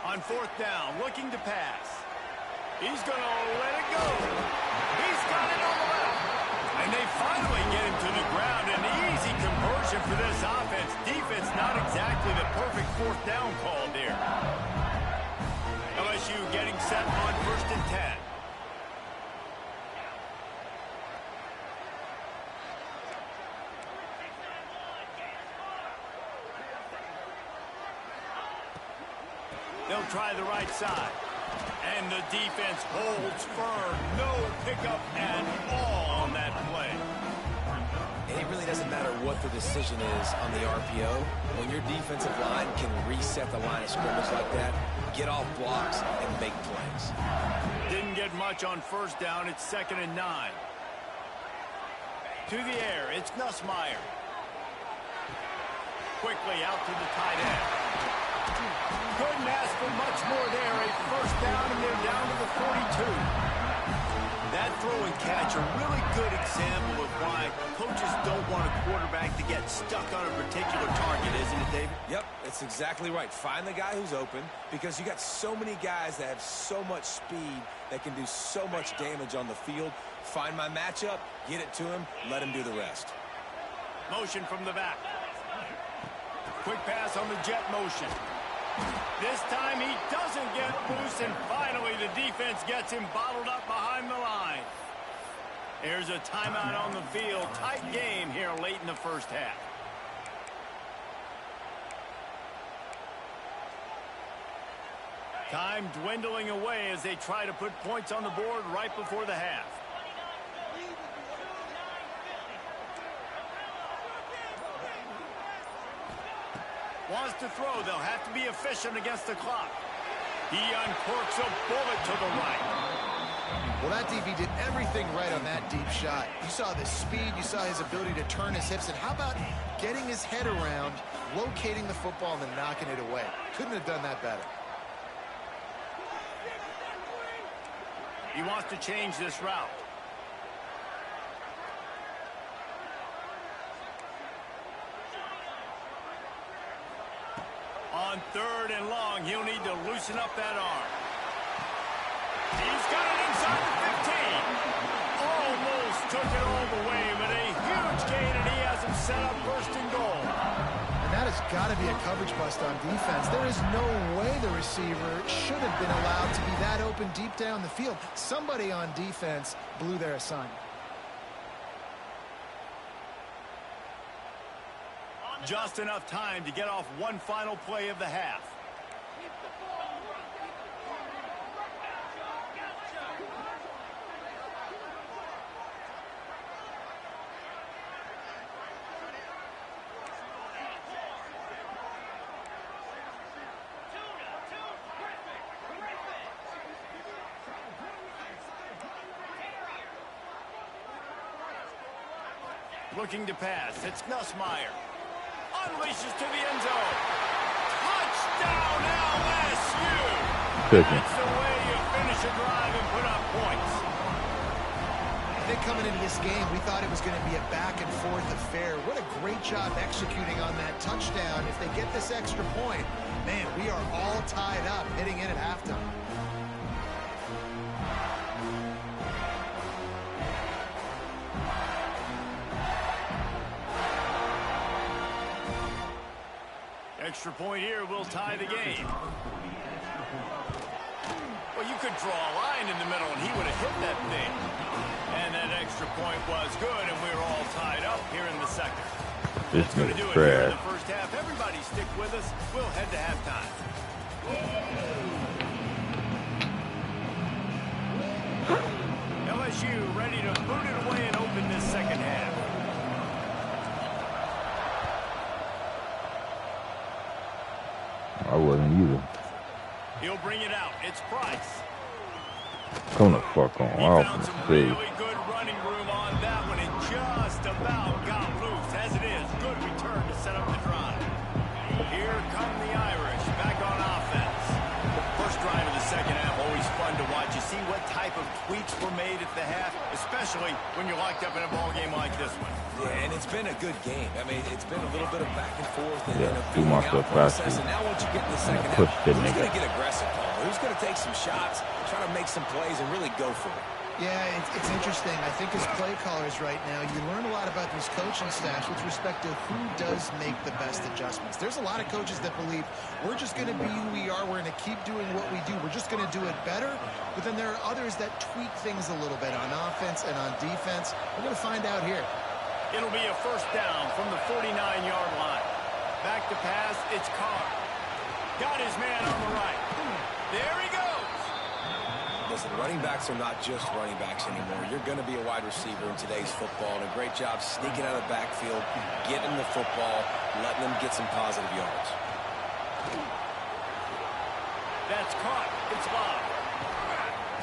On fourth down, looking to pass. He's going to let it go. He's got it on the left. And they finally get him to the ground. An easy conversion for this offense. Defense not exactly the perfect fourth down call there. LSU getting set on 1st and 10. They'll try the right side. And the defense holds firm. No pickup at all on that play. And it really doesn't matter what the decision is on the RPO. When your defensive line can reset the line of scrimmage like that, get off blocks and make plays. Didn't get much on first down. It's 2nd and 9. To the air, it's Nussmeier. Quickly out to the tight end. Couldn't ask for much more there. A first down, and they're down to the 42. That throw and catch, a really good example of why coaches don't want a quarterback to get stuck on a particular target, isn't it, David? Yep, that's exactly right. Find the guy who's open because you got so many guys that have so much speed that can do so much damage on the field. Find my matchup, get it to him, let him do the rest. Motion from the back. Quick pass on the jet motion. This time he doesn't get loose, and finally the defense gets him bottled up behind the line. There's a timeout on the field. Tight game here late in the first half. Time dwindling away as they try to put points on the board right before the half. Wants to throw. They'll have to be efficient against the clock. He uncorks a bullet to the right. Well, that DB did everything right on that deep shot. You saw the speed. You saw his ability to turn his hips. And how about getting his head around, locating the football, and then knocking it away? Couldn't have done that better. He wants to change this route. On 3rd and long, he'll need to loosen up that arm. He's got it inside the 15. Almost took it all the way, but a huge gain, and he has him set up 1st and goal. And that has got to be a coverage bust on defense. There is no way the receiver should have been allowed to be that open deep down the field. Somebody on defense blew their assignment. Just enough time to get off one final play of the half. Looking to pass. It's Nussmeier. Unleashes to the end zone. Touchdown, LSU! That's the way you finish a drive and put up points. I think coming into this game, we thought it was going to be a back-and-forth affair. What a great job executing on that touchdown. If they get this extra point, man, we are all tied up heading in at halftime. Extra point here will tie the game. Well, you could draw a line in the middle, and he would have hit that thing. And that extra point was good, and we're all tied up here in the second. That's going to do it here in the first half. Everybody stick with us. We'll head to halftime. LSU ready to boot it away and open this second half. I wasn't either. He'll bring it out. It's Price. Come the fuck on. He found some really good running room on that one and just about got loose. As it is, good return to set up the drive. Here come the Irish back on offense. First drive of the second half, always fun to watch. You see what type of tweaks were made at the half, especially when you're locked up in a ball game like this one. Yeah, and it's been a good game. I mean, it's been a little bit of back and forth and a do myself process. And now once you get in the second half, who's going to get aggressive, Paul? Who's going to take some shots, try to make some plays, and really go for it? Yeah, it's interesting. I think as play callers right now, you learn a lot about these coaching staffs with respect to who does make the best adjustments. There's a lot of coaches that believe we're just going to be who we are. We're going to keep doing what we do. We're just going to do it better. But then there are others that tweak things a little bit on offense and on defense. We're going to find out here. It'll be a first down from the 49-yard line. Back to pass, it's Carr. Got his man on the right. There he goes. Listen, running backs are not just running backs anymore. You're going to be a wide receiver in today's football, and a great job sneaking out of the backfield, getting the football, letting them get some positive yards. That's caught. It's loud.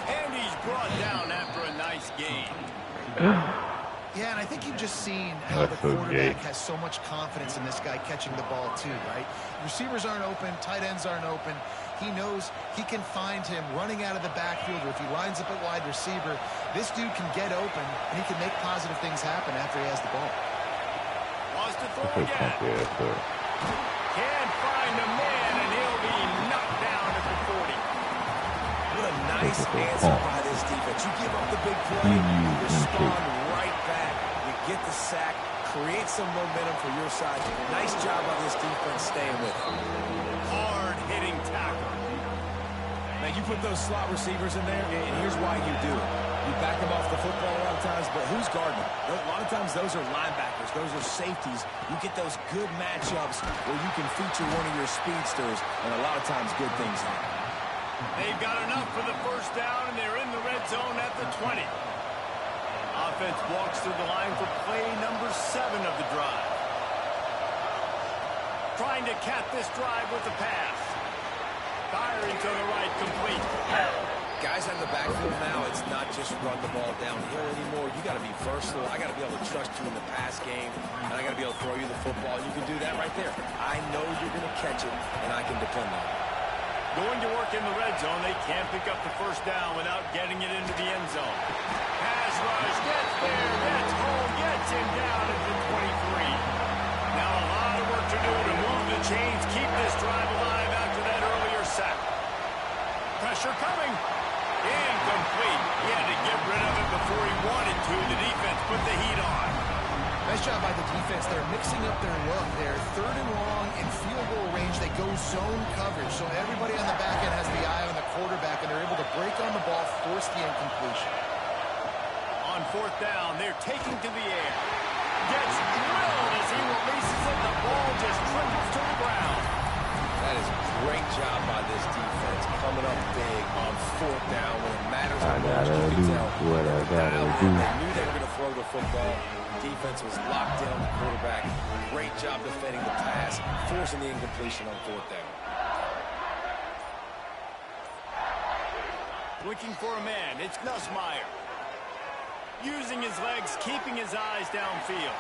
And he's brought down after a nice gain. Yeah, and I think you've just seen how the quarterback has so much confidence in this guy catching the ball too, right? Receivers aren't open, tight ends aren't open. He knows he can find him running out of the backfield, or if he lines up at wide receiver, this dude can get open, and he can make positive things happen after he has the ball. Wants to throw again. Can't find a man, and he'll be knocked down at the 40. What a nice answer by this defense. You give up the big play, you respond right back, you get the sack, create some momentum for your side. Nice job by this defense staying with it. Hard-hitting tackle. Now, you put those slot receivers in there, and here's why you do it. You back them off the football a lot of times, but who's guarding them? A lot of times those are linebackers. Those are safeties. You get those good matchups where you can feature one of your speedsters, and a lot of times good things happen. They've got enough for the first down, and they're in the red zone at the 20. Offense walks through the line for play number 7 of the drive. Trying to cap this drive with the pass. Firing to the right, complete. Guys out of the backfield now, it's not just run the ball downhill anymore. You got to be versatile. I got to be able to trust you in the pass game, and I got to be able to throw you the football. You can do that right there. I know you're going to catch it, and I can depend on it. Going to work in the red zone. They can't pick up the first down without getting it into the end zone. Pass rush, gets there, gets home, gets him down at the 23. Now a lot of work to do to move the chains, keep this drive alive after that earlier sack. Pressure coming. Incomplete. He had to get rid of it before he wanted to. The defense put the heat on. Nice job by the defense. They're mixing up their look. They're third and long in field goal range. They go zone coverage. So everybody on the back end has the eye on the quarterback, and they're able to break on the ball, force the incompletion. On fourth down, they're taking to the air. Gets drilled as he releases it. The ball just triples to the ground. That is a great job by this defense, coming up big on fourth down when it matters. I gotta do what I gotta do. They knew they were going to throw the football. Defense was locked down the quarterback. Great job defending the pass, forcing the incompletion on fourth down. Looking for a man. It's Nussmeier. Using his legs, keeping his eyes downfield.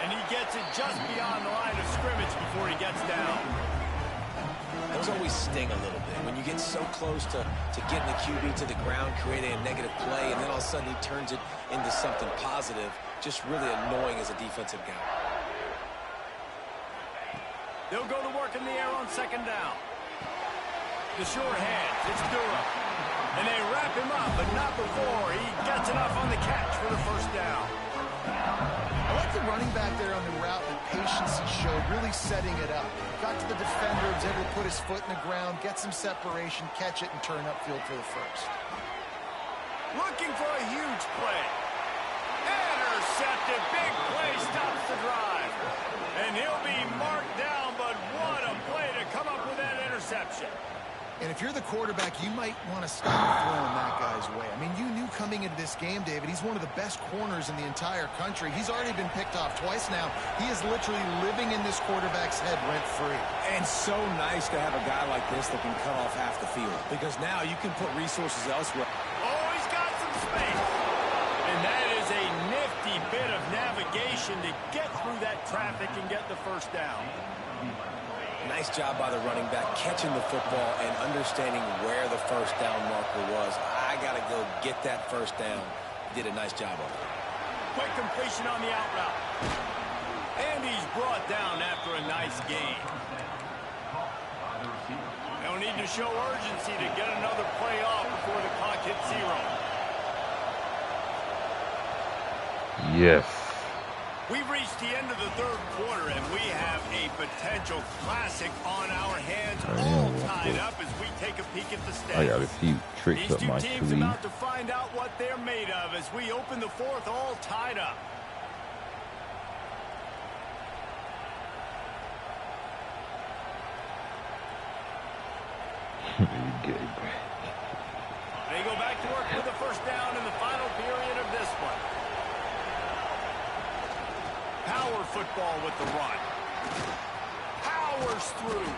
And he gets it just beyond the line of scrimmage before he gets down. Those always sting a little bit. When you get so close to getting the QB to the ground, creating a negative play, and then all of a sudden he turns it into something positive, just really annoying as a defensive guy. They'll go to work in the air on second down. The short hands, it's Durham. And they wrap him up, but not before he gets enough on the catch for the first down. I like like the running back there on the route, the patience he showed, really setting it up. Got to the defender, was able to put his foot in the ground, get some separation, catch it, and turn upfield for the first. Looking for a huge play. Intercepted. Big play stops the drive. And he'll be marked down, but what a play to come up with that interception. And if you're the quarterback, you might want to stop throwing that guy's way. I mean, you knew coming into this game, David, he's one of the best corners in the entire country. He's already been picked off twice now. He is literally living in this quarterback's head rent-free. And so nice to have a guy like this that can cut off half the field, because now you can put resources elsewhere. Oh, he's got some space. And that is a nifty bit of navigation to get through that traffic and get the first down. Nice job by the running back, catching the football and understanding where the first down marker was. I got to go get that first down. Did a nice job of it. Quick completion on the out route. And he's brought down after a nice gain. They'll need to show urgency to get another play off before the clock hits 0. Yes. We've reached the end of the third quarter, and we have a potential classic on our hands, all tied up as we take a peek at the stats. I got a few tricks These up two my teams sleeve. about to find out what they're made of as we open the fourth, all tied up. They go back to work with the first down in the final period of this one. Power football with the run. Powers through.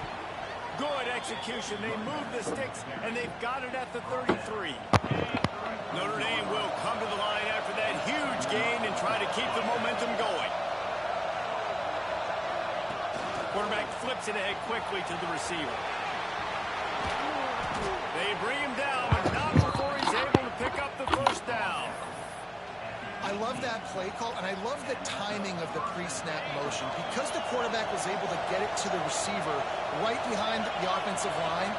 Good execution. They move the sticks, and they've got it at the 33. Notre Dame will come to the line after that huge gain and try to keep the momentum going. Quarterback flips it ahead quickly to the receiver. They bring him down, but not before he's able to pick up the first down. I love that play call, and I love the timing of the pre-snap motion. Because the quarterback was able to get it to the receiver right behind the offensive line,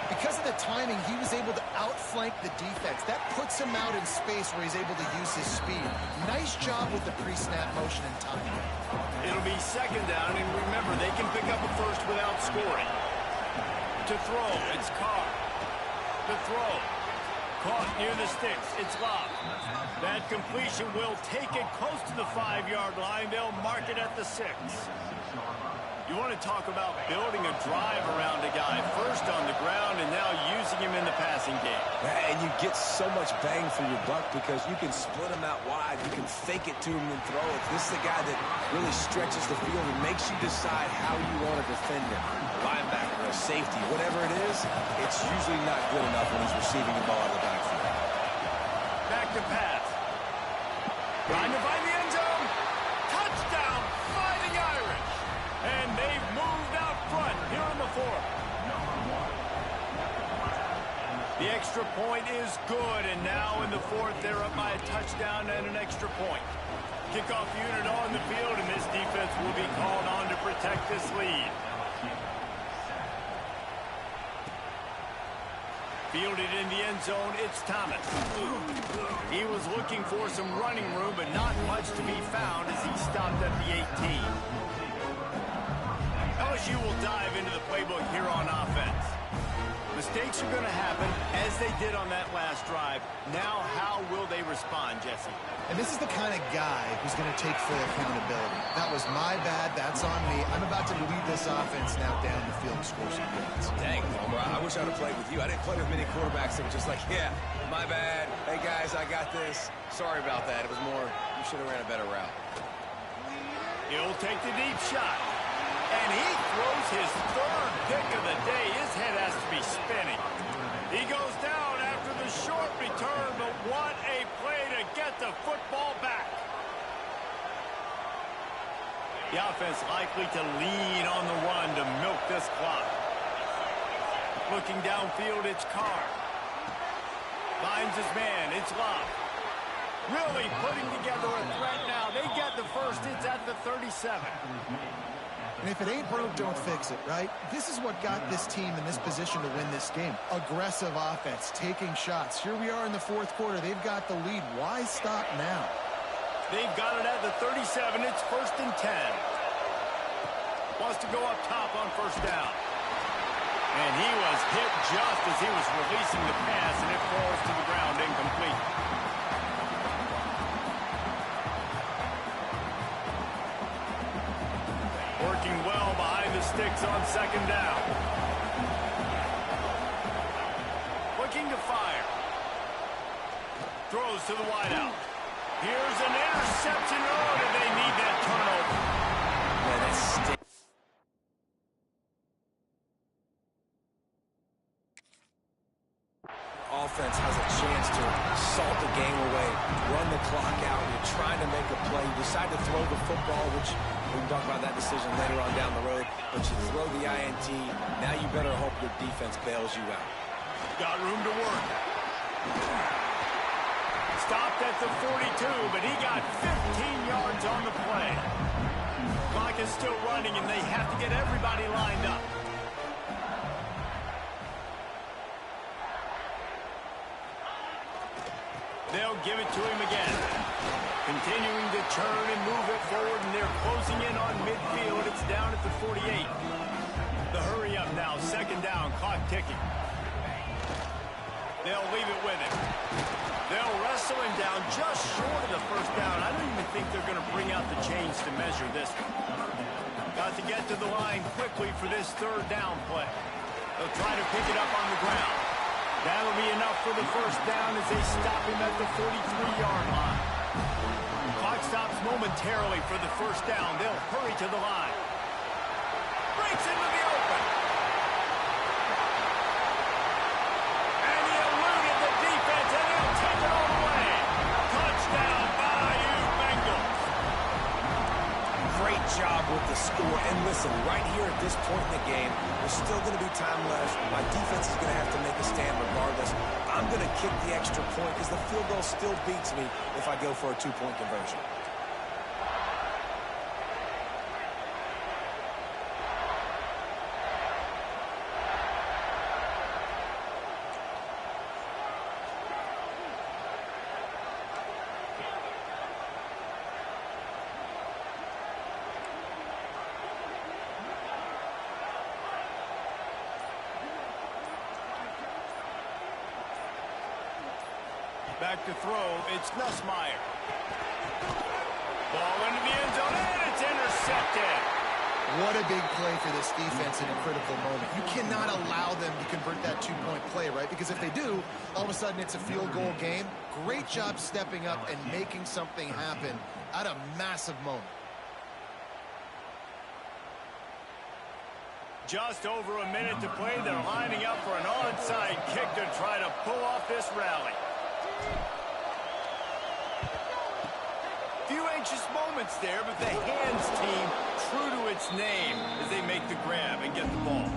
because of the timing, he was able to outflank the defense. That puts him out in space where he's able to use his speed. Nice job with the pre-snap motion and timing. It'll be second down, and remember, they can pick up a first without scoring. To throw, it's Carr. To throw. Caught near the sticks. It's Love. That completion will take it close to the 5-yard line. They'll mark it at the 6. You want to talk about building a drive around a guy first on the ground and now using him in the passing game. And you get so much bang for your buck because you can split him out wide. You can fake it to him and throw it. This is the guy that really stretches the field and makes you decide how you want to defend him. A linebacker, a safety, whatever it is, it's usually not good enough when he's receiving the ball out of the backfield. Back to pass. Trying to find the end zone. Touchdown, Fighting Irish. And they've moved out front here in the fourth. The extra point is good, and now in the fourth, they're up by a touchdown and an extra point. Kickoff unit on the field, and this defense will be called on to protect this lead. Fielded in the end zone, it's Thomas. He was looking for some running room, but not much to be found as he stopped at the 18. LSU will dive into the playbook here on offense. Mistakes are going to happen, as they did on that last drive. Now, how will they respond, Jesse? And this is the kind of guy who's going to take full accountability. That was my bad. That's on me. I'm about to lead this offense now down the field and score some points. Dang, Palmer, I wish I would have played with you. I didn't play with many quarterbacks that were just like, yeah, my bad. Hey, guys, I got this. Sorry about that. It was more, you should have ran a better route. He'll take the deep shot. And he throws his third pick of the day. His head has to be spinning. He goes down after the short return, but what a play to get the football back. The offense likely to lean on the run to milk this clock. Looking downfield, it's Carr. Finds his man, it's Love. Really putting together a threat now. They get the first, it's at the 37. And if it ain't broke, don't fix it, right? This is what got this team in this position to win this game. Aggressive offense, taking shots. Here we are in the fourth quarter. They've got the lead. Why stop now? They've got it at the 37. It's 1st and 10. Wants to go up top on 1st down. And he was hit just as he was releasing the pass, and it falls to the ground incomplete. Working well behind the sticks on 2nd down. Looking to fire. Throws to the wideout. Here's an interception. Oh, did they need that turnover? Yeah, that's offense has a chance to salt the game away, run the clock out. You're trying to make a play. You decide to throw the football, which we can talk about that decision later on down the road, but you throw the INT. Now you better hope your defense bails you out. Got room to work. Stopped at the 42, but he got 15 yards on the play. Clock is still running, and they have to get everybody lined up. They'll give it to him again. Continuing to turn and move it forward, and they're closing in on midfield. It's down at the 48. The hurry up now, 2nd down, clock ticking. They'll leave it with him. They'll wrestle him down just short of the 1st down. I don't even think they're going to bring out the chains to measure this one. Got to get to the line quickly for this 3rd down play. They'll try to pick it up on the ground. That'll be enough for the 1st down as they stop him at the 43-yard line. Clock stops momentarily for the 1st down. They'll hurry to the line. Breaks into the open. And he eluded the defense, and he'll take it all the way. Touchdown, Bayou Bengals. Great job with the score. And listen, right here at this point in the game, there's still going to be time left. My defense is going to have to make a stand regardless. I'm going to kick the extra point because the field goal still beats me if I go for a 2-point conversion. Back to throw, it's Nussmeier. Ball into the end zone, and it's intercepted. What a big play for this defense in a critical moment. You cannot allow them to convert that 2-point play, right? Because if they do, all of a sudden it's a field goal game. Great job stepping up and making something happen at a massive moment. Just over a minute to play. They're lining up for an onside kick to try to pull off this rally. Few anxious moments there, but the hands team true to its name as they make the grab and get the ball.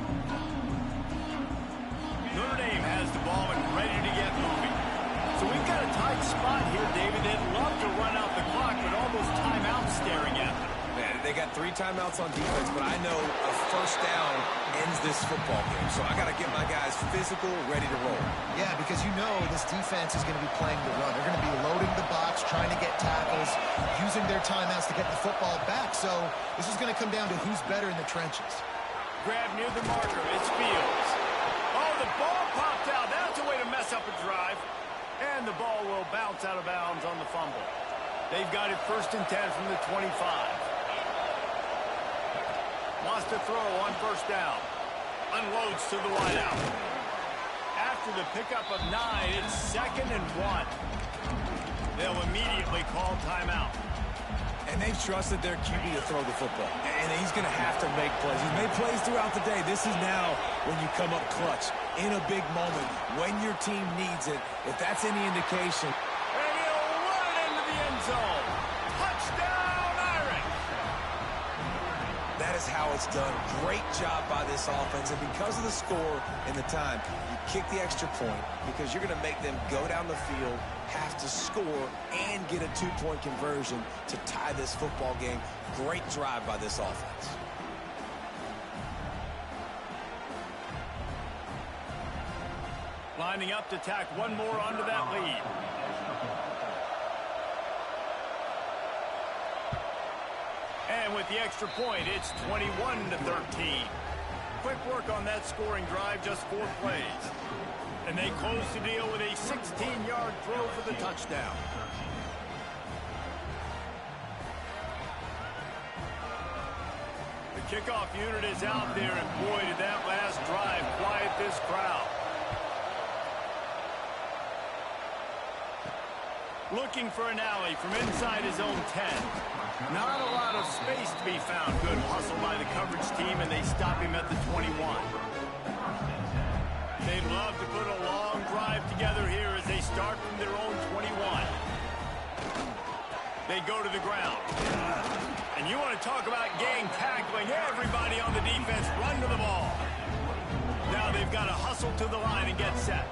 Notre Dame has the ball and ready to get moving. So we've got a tight spot here, David. They'd love to run out the clock, but all those timeouts staring at them. Man, they got 3 timeouts on defense, but I know a 1st down ends this football game. So I got to get my guys physical, ready to roll. Yeah, because you know this defense is going to be playing the run. They're going to be loading the box, trying to get tackles, using their timeouts to get the football back. So this is going to come down to who's better in the trenches. Grab near the marker. It's Fields. Oh, the ball popped out. That's a way to mess up a drive. And the ball will bounce out of bounds on the fumble. They've got it 1st and 10 from the 25. Wants to throw on 1st down. Unloads to the wideout. After the pickup of 9, it's 2nd and 1. They'll immediately call timeout. And they've trusted their QB to throw the football. And he's going to have to make plays. He's made plays throughout the day. This is now when you come up clutch in a big moment when your team needs it. If that's any indication. And he'll run it into the end zone. Touchdown, Irish. That is how it's done. Great job by this offense. And because of the score and the time, you kick the extra point because you're going to make them go down the field, have to score, and get a 2-point conversion to tie this football game. Great drive by this offense. Lining up to tack one more onto that lead. And with the extra point, it's 21-13. Quick work on that scoring drive, just 4 plays. And they close the deal with a 16-yard throw for the touchdown. The kickoff unit is out there, and boy, did that last drive quiet this crowd. Looking for an alley from inside his own 10. Not a lot of space to be found. Good hustle by the coverage team, and they stop him at the 21. They'd love to put a long drive together here as they start from their own 21. They go to the ground. And you want to talk about gang tackling. Everybody on the defense run to the ball. Now they've got to hustle to the line and get set.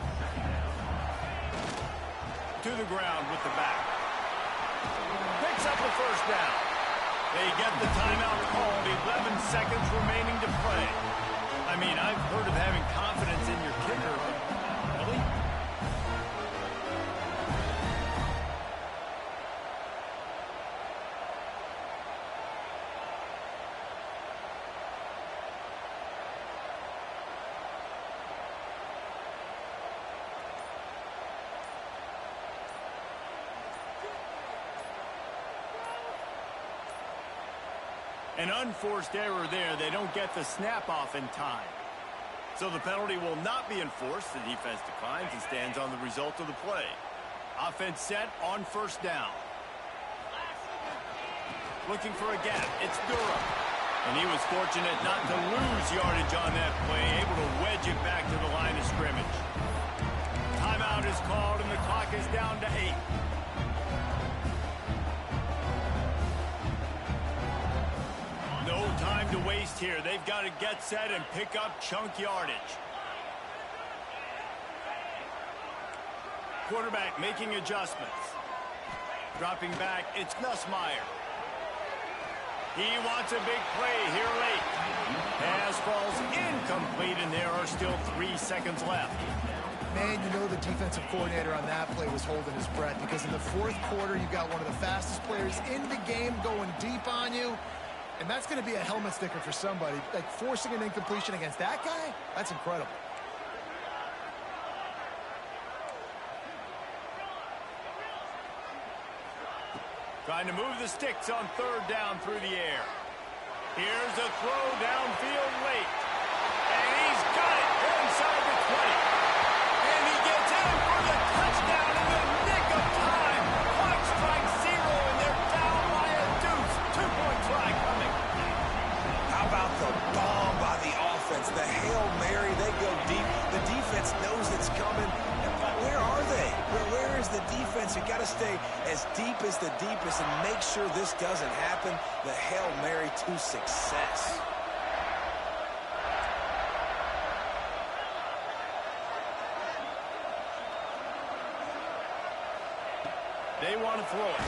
To the ground with the back. Picks up the first down. They get the timeout called. 11 seconds remaining to play. I mean, I've heard of having confidence in your kicker, but really? An unforced error there. They don't get the snap off in time. So the penalty will not be enforced. The defense declines and stands on the result of the play. Offense set on first down. Looking for a gap. It's Durham. And he was fortunate not to lose yardage on that play. Able to wedge it back to the line of scrimmage. Timeout is called and the clock is down to 8. No time to waste here. They've got to get set and pick up chunk yardage. Quarterback making adjustments. Dropping back, it's Nussmeier. He wants a big play here late. Pass falls incomplete, and there are still 3 seconds left. Man, you know the defensive coordinator on that play was holding his breath, because in the fourth quarter, you got one of the fastest players in the game going deep on you. And that's going to be a helmet sticker for somebody. Like, forcing an incompletion against that guy, that's incredible. Trying to move the sticks on third down through the air. Here's a throw downfield late. And he's got it inside the 20. And he gets in for the touchdown in the nick of time. Clock strikes 0, and they're down by a deuce. 2-point try coming. How about the bomb by the offense? The Hail Mary, they go deep. The defense knows it's coming. And where are they? Where is the defense? You got to stay as deep as the deepest and make sure this doesn't happen. The Hail Mary to success. They want to throw it.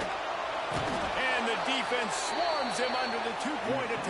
And the defense swarms him under the 2-point attempt.